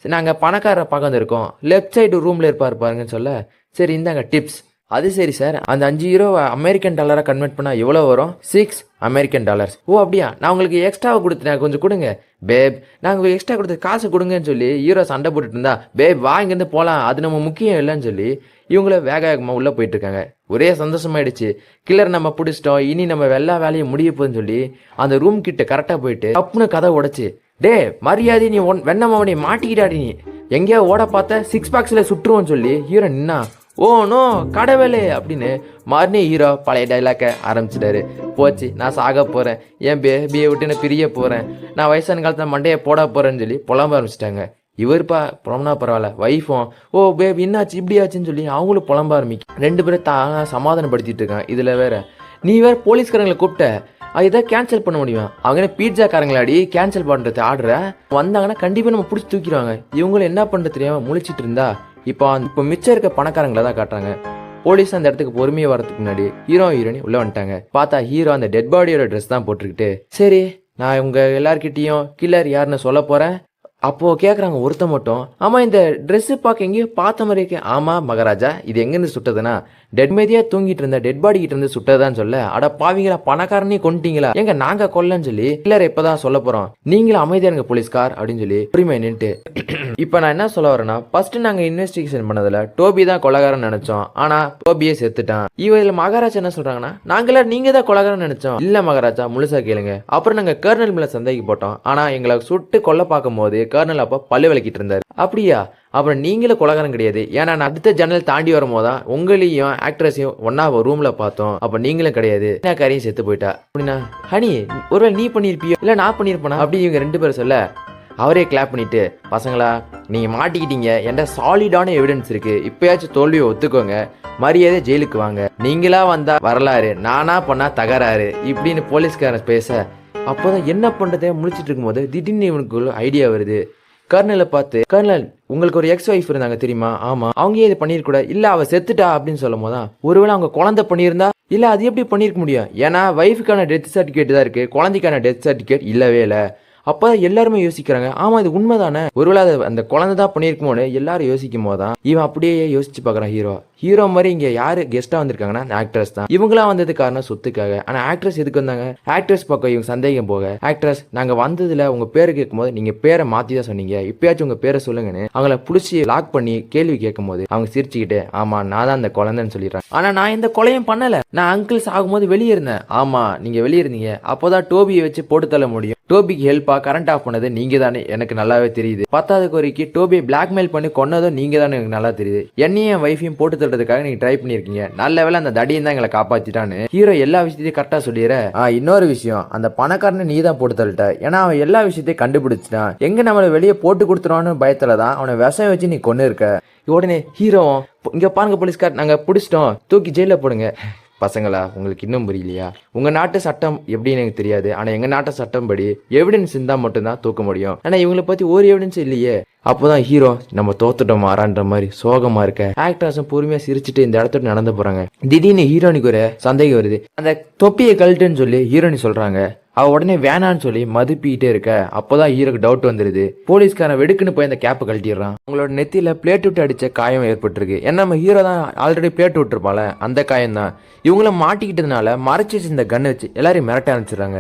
நாங்கள் பணக்காரரை பார்க்க வந்திருக்கோம், லெஃப்ட் சைடு ரூமில் இருப்பார் பாருங்கன்னு சொல்ல, சரி இந்தாங்க டிப்ஸ். அது சரி சார், அந்த 5 யூரோ அமெரிக்கன் டாலராக கன்வெர்ட் பண்ணால் எவ்வளோ வரும்? 6 அமெரிக்கன் டாலர்ஸ். ஓ அப்படியா, நான் உங்களுக்கு எக்ஸ்ட்ராவை கொடுத்தேன், கொஞ்சம் கொடுங்க பேப், நாங்கள் எக்ஸ்ட்ரா கொடுத்த காசு கொடுங்கன்னு சொல்லி ஹீரோ சண்டை போட்டுட்டு இருந்தா, பேப் வா இங்கேருந்து போகலாம், அது நம்ம முக்கியம் இல்லைன்னு சொல்லி இவங்கள வேகமாக உள்ளே போயிட்டு இருக்காங்க. ஒரே சந்தோஷமாயிடுச்சு, கில்லர் நம்ம பிடிச்சிட்டோம், இனி நம்ம எல்லா வேலையும் முடிய போகுதுன்னு சொல்லி அந்த ரூம் கிட்ட கரெக்டாக போயிட்டு அப்புன்னு கதை உடைச்சு, டே மரியாதை நீ வெண்ணமாவனி மாட்டிக்கிட்டாடி, நீ எங்கேயா ஓட பார்த்த 6 பாக்ஸில் சுற்றுவோன்னு சொல்லி ஹீரோ நின்னா, ஓ நோ கடவுளே அப்படின்னு மறுநே ஹீரோ பழைய டைலாக்கை ஆரம்பிச்சிட்டாரு. போச்சு, நான் சாக போகிறேன், என் பேபியை விட்டு நான் பிரிய போகிறேன், நான் வயசான காலத்தில் மண்டையை போட போகிறேன்னு சொல்லி புலம்ப ஆரம்பிச்சிட்டாங்க. இவருப்பா புலம்புனா பரவாயில்ல, வைஃபும் ஓ பேபி என்னாச்சு இப்படி ஆச்சுன்னு சொல்லி அவங்களும் புலம்ப ஆரம்பிக்கும். 2 பேரும் தான் சமாதானப்படுத்திட்டு இருக்காங்க. இதில் வேற நீ வேற போலீஸ்காரங்களை கூப்பிட்ட, இதை கேன்சல் பண்ண முடியும், அவங்க என்ன பீட்சாக்காரங்களாடி கேன்சல் பண்ணுறது ஆர்டரை வந்தாங்கன்னா கண்டிப்பாக நம்ம பிடிச்சி தூக்கிடுவாங்க. இவங்களும் என்ன பண்ணுறது தெரியாம முழிச்சிட்டு இருந்தா இப்போ மிச்சம் இருக்க பணக்காரங்களை தான் காட்டுறாங்க. போலீஸ் அந்த இடத்துக்கு பொறுமையாக வரதுக்கு முன்னாடி ஹீரோ ஹீரோனி உள்ள வந்துட்டாங்க. பார்த்தா ஹீரோ அந்த டெட் பாடியோட ட்ரெஸ் தான் போட்டுக்கிட்டு, சரி நான் உங்க எல்லார்கிட்டையும் கில்லர் யாருன்னு சொல்ல போறேன். அப்போ கேட்குறாங்க ஒருத்த மட்டும், ஆமா இந்த ட்ரெஸ் பார்க்க எங்கேயோ பார்த்த மாதிரி இருக்கு. ஆமா மகாராஜா, இது எங்கேருந்து சுட்டதுன்னா டெட் மேதியா தூங்கிட்டு இருந்த டெட் பாடி கிட்ட இருந்து சுட்டதான்னு சொல்ல, அட பாவீங்களா பணக்காரனையும் கொண்டுட்டீங்களா, எங்க நாங்க கொல்லன்னு சொல்லி கில்லர் இப்பதான் சொல்ல போறோம், நீங்களும் அமைதியா இருங்க போலீஸ்கார் அப்படின்னு சொல்லி உரிமை நின்ட்டு. இப்போ நான் என்ன சொல்ல வரேன்னா, ஃபர்ஸ்ட் நாங்க இன்வெஸ்டிகேஷன் பண்ணதுல டோபி தான் கொலகாரன் நினைச்சோம், ஆனா டோபியே செத்துட்டான். இவங்க மகாராஜா என்ன சொல்றாங்கன்னா, நாங்கள நீங்க தான் கொலகாரன் நினைச்சோம். இல்ல மகாராஜா முழுசா கேளுங்க. அப்புறம் நாங்க கர்னல் மேல சந்தேகி போட்டோம், ஆனா எங்களை சுட்டு கொல்ல பார்க்கும் போது கர்னல் அப்ப பல்லு விளக்கிட்டு இருந்தாரு. அப்படியா, அப்புறம் நீங்களும் கொலகாரம் கிடையாது, ஏன்னா நான் அடுத்த ஜன்னல் தாண்டி வரும்போதான் உங்களையும் ஆக்ட்ரஸையும் ஒன்னா ரூம்ல பார்த்தோம், அப்ப நீங்களும் கிடையாது, காரையும் செத்து போயிட்டா. அப்படின்னா ஹனி ஒருவேளை நீ பண்ணிருப்பியோ இல்ல நான் பண்ணிருப்பேனா அப்படி இவங்க 2 பேரும் சொல்ல, அவரே கிளாப் பண்ணிட்டு, பசங்களா நீங்க மாட்டிக்கிட்டீங்க, என்கிட்ட சாலிடான எவிடன்ஸ் இருக்கு, இப்பயாச்சும் தோல்வியை ஒத்துக்கோங்க, மரியாதை ஜெயிலுக்கு வாங்க, நீங்களா வந்தா வரலாறு, நானா பண்ணா தகராறு இப்படின்னு போலீஸ்காரன் பேச, அப்போதான் என்ன பண்றதே முழிச்சிட்டு இருக்கும்போது திடீர்னு இவனுக்கு ஐடியா வருது, கர்னலை பார்த்து, கர்னல் உங்களுக்கு ஒரு எக்ஸ் ஒய்ஃப் இருந்தாங்க தெரியுமா? ஆமா. அவங்க ஏன் இதை பண்ணிருக்க கூடாது? இல்ல அவ செத்துட்டா அப்படின்னு சொல்லும் போதுதான், ஒருவேளை அவங்க குழந்தை பண்ணியிருந்தா, இல்ல அது எப்படி பண்ணிருக்க முடியும்? ஏன்னா வைஃபுக்கான டெத் சர்டிஃபிகேட் தான் இருக்கு, குழந்தைக்கான டெத் சர்டிஃபிகேட் இல்லவே இல்லை. அப்ப எல்லாருமே யோசிக்கிறாங்க, ஆமா இது உண்மைதானே, ஒருவேளை அந்த குழந்தை தான் பண்ணியிருக்குமோன்னு எல்லாரும் யோசிக்கும் போதுதான் இவன் அப்படியே யோசிச்சு பாக்குறான். ஹீரோ மாதிரி இங்க யாரு கெஸ்டா வந்திருக்காங்கன்னா ஆக்ட்ரஸ் தான். இவங்களாம் வந்தது காரணம் சொத்துக்காக. ஆனா ஆக்ட்ரஸ் எதுக்கு வந்தாங்க? ஆக்ட்ரஸ் பக்கம் இவங்க சந்தேகம் போக, ஆக்ட்ரஸ் நாங்க வந்ததுல உங்க பேரை கேட்கும் போது நீங்க பேரை மாத்தி தான் சொன்னீங்க, இப்பயாச்சும் உங்க பேரை சொல்லுங்கன்னு அவங்கள புடிச்சு லாக் பண்ணி கேள்வி கேட்கும் போது அவங்க சிரிச்சுக்கிட்டு, ஆமா நான் தான் அந்த குழந்தைன்னு சொல்லிடுறேன். ஆனா நான் எந்த கொலையும் பண்ணல, நான் அங்கிள்ஸ் ஆகும்போது வெளியே இருந்தேன். ஆமா நீங்க வெளியே இருந்தீங்க, அப்போதான் டோபியை வச்சு போட்டு தள்ள முடியும். டோபிக்கு ஹெல்ப்பா கரண்ட் ஆஃப் பண்ணது நீங்க தானே, எனக்கு நல்லாவே தெரியுது. 10வது கோரிக்கு டோபியை பிளாக்மெயில் பண்ணி கொன்னதும் நீங்க தானே, எனக்கு நல்லா தெரியுது. என்னையும் என் வைஃபையும் போட்டு தள்ளுறதுக்காக நீங்க ட்ரை பண்ணிருக்கீங்க, நல்ல வேளை அந்த தடியும் தான் எங்களை காப்பாத்திட்டான்னு ஹீரோ எல்லா விஷயத்தையும் கரெக்டா சொல்லிடுற. இன்னொரு விஷயம், அந்த பணக்காரனை நீ தான் போட்டு தள்ளிட்ட, ஏன்னா அவன் எல்லா விஷயத்தையும் கண்டுபிடிச்சிட்டான். எங்க நம்மளை வெளியே போட்டு கொடுத்துருவான்னு பயத்துல தான் அவனை விஷம் வச்சு நீ கொண்டு இருக்க. உடனே ஹீரோ, இங்க பாருங்க போலீஸ்கார், நாங்க பிடிச்சிட்டோம், தூக்கி ஜெயில போடுங்க. பசங்களா உங்களுக்கு இன்னும் புரியலையா? உங்க நாட்டு சட்டம் எப்படின்னு எனக்கு தெரியாது, ஆனா எங்க நாட்டு சட்டம் படி எவிடன்ஸ் இருந்தா மட்டும்தான் தூக்க முடியும். ஆனா இவங்களை பத்தி ஒரு எவிடன்ஸ் இல்லையே. அப்போதான் ஹீரோ நம்ம தோத்துட்டோம் மாறான்ற மாதிரி சோகமா இருக்க. ஆக்டர்ஸும் பொறுமையா சிரிச்சுட்டு இந்த இடத்துல நடந்து போறாங்க. திடீர்னு ஹீரோனிக்கு ஒரு சந்தேகம் வருது. அந்த தொப்பியை கழட்டுன்னு சொல்லி ஹீரோனி சொல்றாங்க. அவ உடனே வேணான்னு சொல்லி மதிப்பிக்கிட்டே இருக்க. அப்போதான் ஹீரோக்கு டவுட் வந்துருது. போலீஸ்காரன் வெடுக்குன்னு போய் அந்த கேப்பை கழட்டிடுறான். அவங்களோட நெத்தியில பிளேட் விட்டு அடிச்ச காயம் ஏற்பட்டிருக்கு. ஏன்னா நம்ம ஹீரோ தான் ஆல்ரெடி பிளேட் விட்டுருப்பால, அந்த காயம் தான். இவங்களும் மாட்டிக்கிட்டதுனால மறைச்சி இந்த கண்ணை வச்சு எல்லாரையும் மிரட்ட ஆரம்பிச்சிடுறாங்க.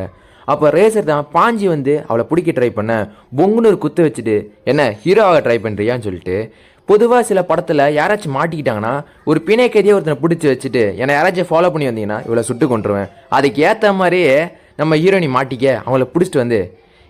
அப்போ ரேசர் தான் பாஞ்சி வந்து அவளை பிடிக்க ட்ரை பண்ண, பொங்குன்னு ஒரு குத்து வச்சுட்டு, என்ன ஹீரோவாக ட்ரை பண்ணுறியான்னு சொல்லிட்டு. பொதுவாக சில படத்தில் யாராச்சும் மாட்டிக்கிட்டாங்கன்னா ஒரு பிணை கைதியை ஒருத்தனை பிடிச்சி வச்சுட்டு என்னை யாராச்சும் ஃபாலோ பண்ணி வந்தீங்கன்னா இவளை சுட்டு கொண்டுருவேன். அதுக்கு ஏற்ற மாதிரியே நம்ம ஹீரோனி மாட்டிக்க அவங்கள பிடிச்சிட்டு வந்து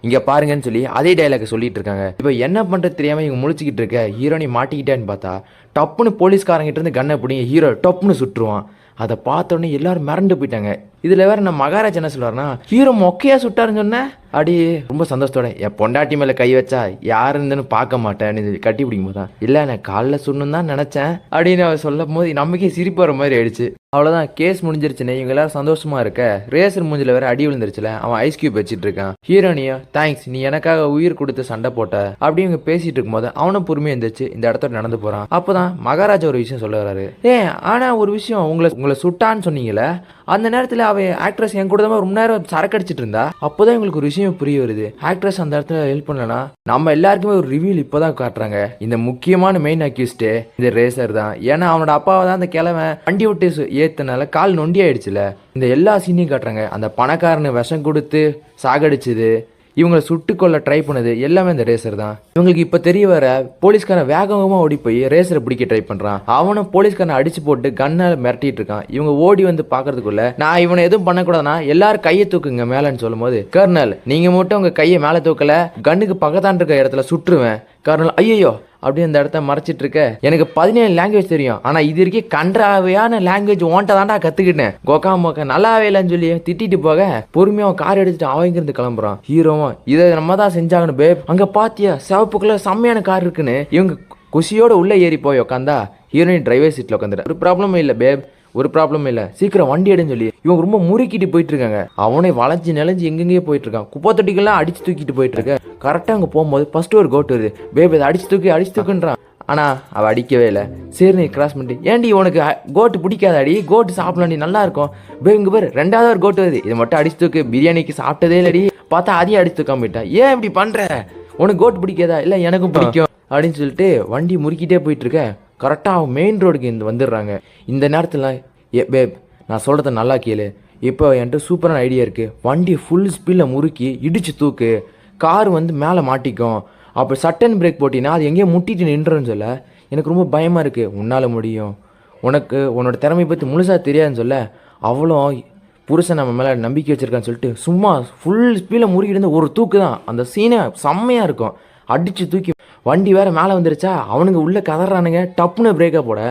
இங்கே பாருங்கன்னு சொல்லி அதே டைலாக சொல்லிட்டு இருக்காங்க. இப்போ என்ன பண்ணுறது தெரியாமல் இவங்க முழிச்சிக்கிட்டு இருக்க. ஹீரோனி மாட்டிக்கிட்டேன்னு பார்த்தா டப்புன்னு போலீஸ்காரங்கிட்ட இருந்து கண்ணை பிடிங்க ஹீரோ டப்புன்னு சுட்டுருவான். அதை பார்த்தோன்னே எல்லாரும் மிரண்டு போயிட்டாங்க. இதில் வேற நம்ம மகாராஜ் என்ன சொல்லுவார்னா, ஹீரோ மொக்கையா சுட்டாருன்னு சொன்னேன். அடி ரொம்ப சந்தோஷத்தோட என் பொண்டாட்டி மேலே கை வச்சா யாரு இருந்துன்னு பார்க்க மாட்டேன்னு கட்டி பிடிக்கும் போது தான், இல்லை நான் காலில் சுடணும் தான் நினச்சேன் அப்படின்னு அவர் சொல்லும் போது நமக்கே சிரிப்பு வர மாதிரி ஆயிடுச்சு. அவ்வளோதான், கேஸ் முடிஞ்சிருச்சுன்னு இவங்க எல்லாரும் சந்தோஷமா இருக்க. ரேசர் மூஞ்சில வேற அடி விழுந்துருச்சுல, அவன் ஐஸ் கியூப் வச்சிட்டு இருக்கான். ஹீரோனியா தேங்க்ஸ், நீ எனக்காக உயிர் கொடுத்து சண்டை போட்ட அப்படி இவங்க பேசிட்டு இருக்கும்போது அவனும் பொறுமையா இருந்துச்சு இந்த இடத்துல நடந்து போறான். அப்போதான் மகாராஜா ஒரு விஷயம் சொல்ல வராரு. ஆனா ஒரு விஷயம், உங்களை சுட்டான்னு சொன்னீங்களே, அந்த நேரத்தில் அவ ஆக்ட்ரஸ் என் கூட தான் ரொம்ப நேரம் சரக்கு அடிச்சிட்டு இருந்தா. அப்போதான் எங்களுக்கு ஒரு விஷயம் புரிய வருது. ஆக்ட்ரஸ் அந்த இடத்துல ஹெல்ப் பண்ணலனா நம்ம எல்லாருக்குமே ஒரு ரிவீல் இப்போதான் காட்டுறாங்க. இந்த முக்கியமான மெயின் அக்யூஸ்ட் இந்த ரேசர் தான். ஏன்னா அவனோட அப்பாவை தான் அந்த கிழமை வண்டி விட்டு ஏத்தனால கால் நொண்டி ஆயிடுச்சுல. இந்த எல்லா சீனையும் காட்டுறாங்க. அந்த பணக்காரனு விஷம் கொடுத்து சாகடிச்சது, இவங்களை சுட்டுக்கொள்ள ட்ரை பண்ணது எல்லாமே இந்த ரேசர் தான். இவங்களுக்கு இப்ப தெரிய வர போலீஸ்காரன் வேகமா ஓடி போய் ரேசரை பிடிக்க ட்ரை பண்றான். அவனும் போலீஸ்காரனை அடிச்சு போட்டு கண்ணால மிரட்டிட்டு இருக்கான். இவங்க ஓடி வந்து பாக்குறதுக்குள்ள நான் இவனை எதுவும் பண்ணக்கூடாதுன்னா எல்லாரும் கையை தூக்குங்க மேலன்னு சொல்லும் போது, கர்னல் நீங்க மட்டும் உங்க கையை மேல தூக்கல, கண்ணுக்கு பக்கத்தான் இருக்க இடத்துல சுட்டுருவேன். கர்னல் ஐயோ அப்படி அந்த இடத்த மறைச்சிட்டு இருக்க. எனக்கு 17 லாங்குவேஜ் தெரியும், ஆனா இது வரைக்கும் கன்றாவையான லாங்குவேஜ் ஓன்ட்ட தாண்டா கத்துக்கிட்டேன், கோகா மோக்க நல்லாவே இல்லைன்னு சொல்லி திட்டிட்டு போக பொறுமையா கார் எடுத்துட்டு அவங்க இருந்து கிளம்புறான். ஹீரோவும் இதை நம்ம தான் செஞ்சாங்கன்னு பேப், அங்க பாத்தியா சிவப்புக்குள்ள செம்மையான கார் இருக்குன்னு இவங்க குஷியோட உள்ள ஏறி போய் உட்காந்தா ஹீரோயின் டிரைவர் சீட்ல உட்காந்துரு. ஒரு ப்ராப்ளமும் இல்லை பேப், ஒரு ப்ராப்ளம் இல்லை, சீக்கிரம் வண்டி எடுன்னு சொல்லி இவங்க ரொம்ப முறுக்கிட்டு போயிட்டு இருக்காங்க. அவனே வளைஞ்சு நிலைஞ்சு எங்கெங்கேயே போயிட்டு இருக்கான். குப்பை தொட்டிகள்லாம் அடிச்சு தூக்கிட்டு போயிட்டு இருக்க. கரெக்டாக அங்கே போகும்போது ஃபர்ஸ்ட் ஒரு கோட் வருது. பேபி அதை அடிச்சு தூக்குன்றான். ஆனால் அவள் அடிக்கவே இல்லை. சரி நீ கிராஸ் பண்ணிட்டு, ஏன்டி உனக்கு கோட்டு பிடிக்காதாடி, கோட்டு சாப்பிடலாண்டி நல்லா இருக்கும். இங்கே பேர் 2வது ஒரு கோட்டு வருது, இதை மட்டும் அடிச்சு தூக்கு, பிரியாணிக்கு சாப்பிட்டதே இல்லடி, பார்த்தா அதையும் அடிச்சு தூக்காம போயிட்டான். ஏன் இப்படி பண்ற, உனக்கு கோட்டு பிடிக்காதா? இல்லை எனக்கும் பிடிக்கும் அப்படின்னு சொல்லிட்டு வண்டி முறுக்கிட்டே போயிட்டு இருக்க. கரெக்டாக அவன் மெயின் ரோடுக்கு இந்த வந்துடுறாங்க. இந்த நேரத்தில் பேப் நான் சொல்கிறத நல்லா கேளு, இப்போ என்கிட்ட சூப்பரான ஐடியா இருக்குது. வண்டி ஃபுல் ஸ்பீடில் முறுக்கி இடிச்சு தூக்கு, கார் வந்து மேலே மாட்டிக்கும். அப்போ சட்டன் பிரேக் போட்டினா அது எங்கேயோ முட்டிட்டு நின்றுன்னு சொல்ல. எனக்கு ரொம்ப பயமாக இருக்குது. உன்னால் முடியும், உனக்கு உன்னோட திறமை பற்றி முழுசாக தெரியாதுன்னு சொல்ல. அவ்வளோ புருஷன் நம்ம மேலே நம்பிக்கை வச்சுருக்கான்னு சொல்லிட்டு சும்மா ஃபுல் ஸ்பீடில் முறுக்கிட்டு இருந்த ஒரு தூக்கு தான். அந்த சீனை செம்மையாக இருக்கும். அடித்து தூக்கி வண்டி வேறு மேலே வந்துருச்சா, அவனுங்க உள்ளே கதறானுங்க. டப்புன்னு பிரேக்கை போட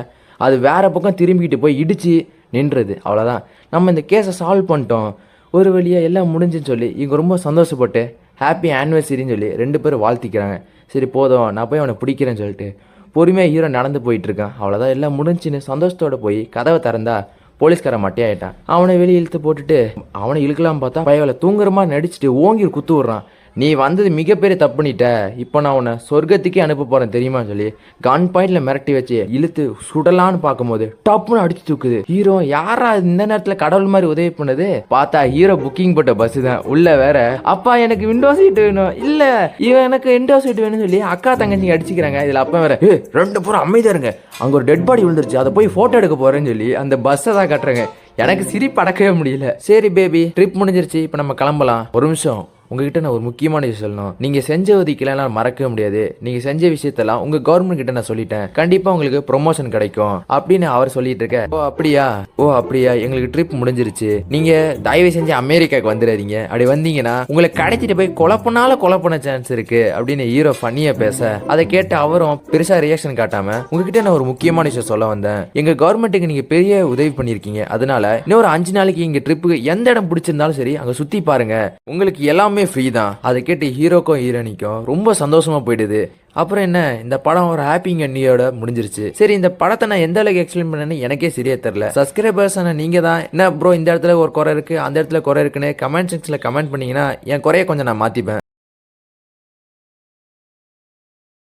அது வேறு பக்கம் திரும்பிக்கிட்டு போய் இடித்து நின்றுது. அவ்வளோதான், நம்ம இந்த கேஸை சால்வ் பண்ணிட்டோம், ஒரு வழியாக எல்லாம் முடிஞ்சுன்னு சொல்லி இவங்க ரொம்ப சந்தோஷப்பட்டு ஹாப்பி ஆனிவர்சரின்னு சொல்லி 2 பேரும் வாழ்த்திக்கிறாங்க. சரி போதும், நான் போய் அவனை பிடிக்கிறேன்னு சொல்லிட்டு பொறுமையாக ஹீரோ நடந்து போயிட்டுருக்கான். அவ்வளோதான், எல்லாம் முடிஞ்சுன்னு சந்தோஷத்தோடு போய் கதவை திறந்தா போலீஸ்காரன் மட்டையாயிட்டான். அவனை வெளியே இழுத்து போட்டுட்டு அவனை இழுக்கலாம் பார்த்தா பயவில் தூங்குறமா நடிச்சுட்டு ஓங்கி குத்து விட்றான். நீ வந்தது மிகப்பெரிய தப்பு பண்ணிட்ட. இப்போ நான் உன்னை சொர்க்கத்துக்கே அனுப்ப போறேன் தெரியுமா சொல்லி கன் பாயிண்ட்ல மிரட்டி வச்சு இழுத்து சுடலான்னு பார்க்கும்போது டப்புன்னு அடிச்சு தூக்குது. ஹீரோ யாரா இந்த நேரத்துல கடவுள் மாதிரி உதவி பண்ணது பார்த்தா ஹீரோ புக்கிங் போட்ட பஸ் தான். உள்ள வேற அப்பா எனக்கு விண்டோ சீட் வேணும், இல்ல இவன் எனக்கு விண்டோ சீட் வேணும்னு சொல்லி அக்கா தங்கச்சி அடிச்சுக்கிறாங்க. இதுல அப்பா வேற ரெண்டு பேரும் அமைதியா இருங்க, அங்க ஒரு டெட் பாடி விழுந்துருச்சு, அதை போய் போட்டோ எடுக்க போறேன்னு சொல்லி அந்த பஸ்ஸை தான் கட்டுறாங்க. எனக்கு சிரிப்பு அடக்கவே முடியல. சரி பேபி ட்ரிப் முடிஞ்சிருச்சு, இப்போ நம்ம கிளம்பலாம். ஒரு நிமிஷம், உங்ககிட்ட நான் ஒரு முக்கியமான விஷயம் சொல்லணும். நீங்க செஞ்ச உதவிக்கெல்லாம் மறக்கவே முடியாது. நீங்க செஞ்ச விஷயத்தெல்லாம் உங்க கவர்மெண்ட் கிட்ட நான் சொல்லிட்டேன், கண்டிப்பா உங்களுக்கு ப்ரொமோஷன் கிடைக்கும் அப்படின்னு அவர் சொல்லிட்டு இருக்க. ஓ அப்படியா எங்களுக்கு ட்ரிப் முடிஞ்சிருச்சு, நீங்க தயவு செஞ்சு அமெரிக்காவுக்கு வந்துடாதீங்க, அப்படி வந்தீங்கன்னா உங்களை கிடைச்சிட்டு போய் கொலை பண்ண சான்ஸ் இருக்கு அப்படின்னு ஹீரோ ஃபன்னியா பேச அதை கேட்டு அவரும் பெருசா ரியாக்ஷன் காட்டாம உங்ககிட்ட நான் ஒரு முக்கியமான விஷயம் சொல்ல வந்தேன். எங்க கவர்மெண்ட்டுக்கு நீங்க பெரிய உதவி பண்ணிருக்கீங்க, அதனால இன்னொரு 5 நாளைக்கு இங்க ட்ரிப்புக்கு எந்த இடம் பிடிச்சிருந்தாலும் சரி அங்க சுத்தி பாருங்க, உங்களுக்கு எல்லாமே ஃப்ரீ தான். அதை கேட்டு ஹீரோக்கும் ஹீரோனிக்கும் ரொம்ப சந்தோஷமா போயிடுது. அப்புறம் என்ன, இந்த படம் ஒரு ஹாப்பிங் எண்ணியோட முடிஞ்சிருச்சு. சரி, இந்த படத்தை நான் எந்த அளவுக்கு எக்ஸ்பிளைன் பண்ணேன்னு எனக்கே சரியா தெரியல. சப்ஸ்கிரைபர்ஸ் நீங்க தான் என்ன ப்ரோ இந்த இடத்துல ஒரு குறை இருக்கு அந்த இடத்துல குறை இருக்குன்னு கமெண்ட் செக்ஷன்ல கமெண்ட் பண்ணீங்கன்னா என் குறைய கொஞ்சம் நான் மாத்திப்பேன்.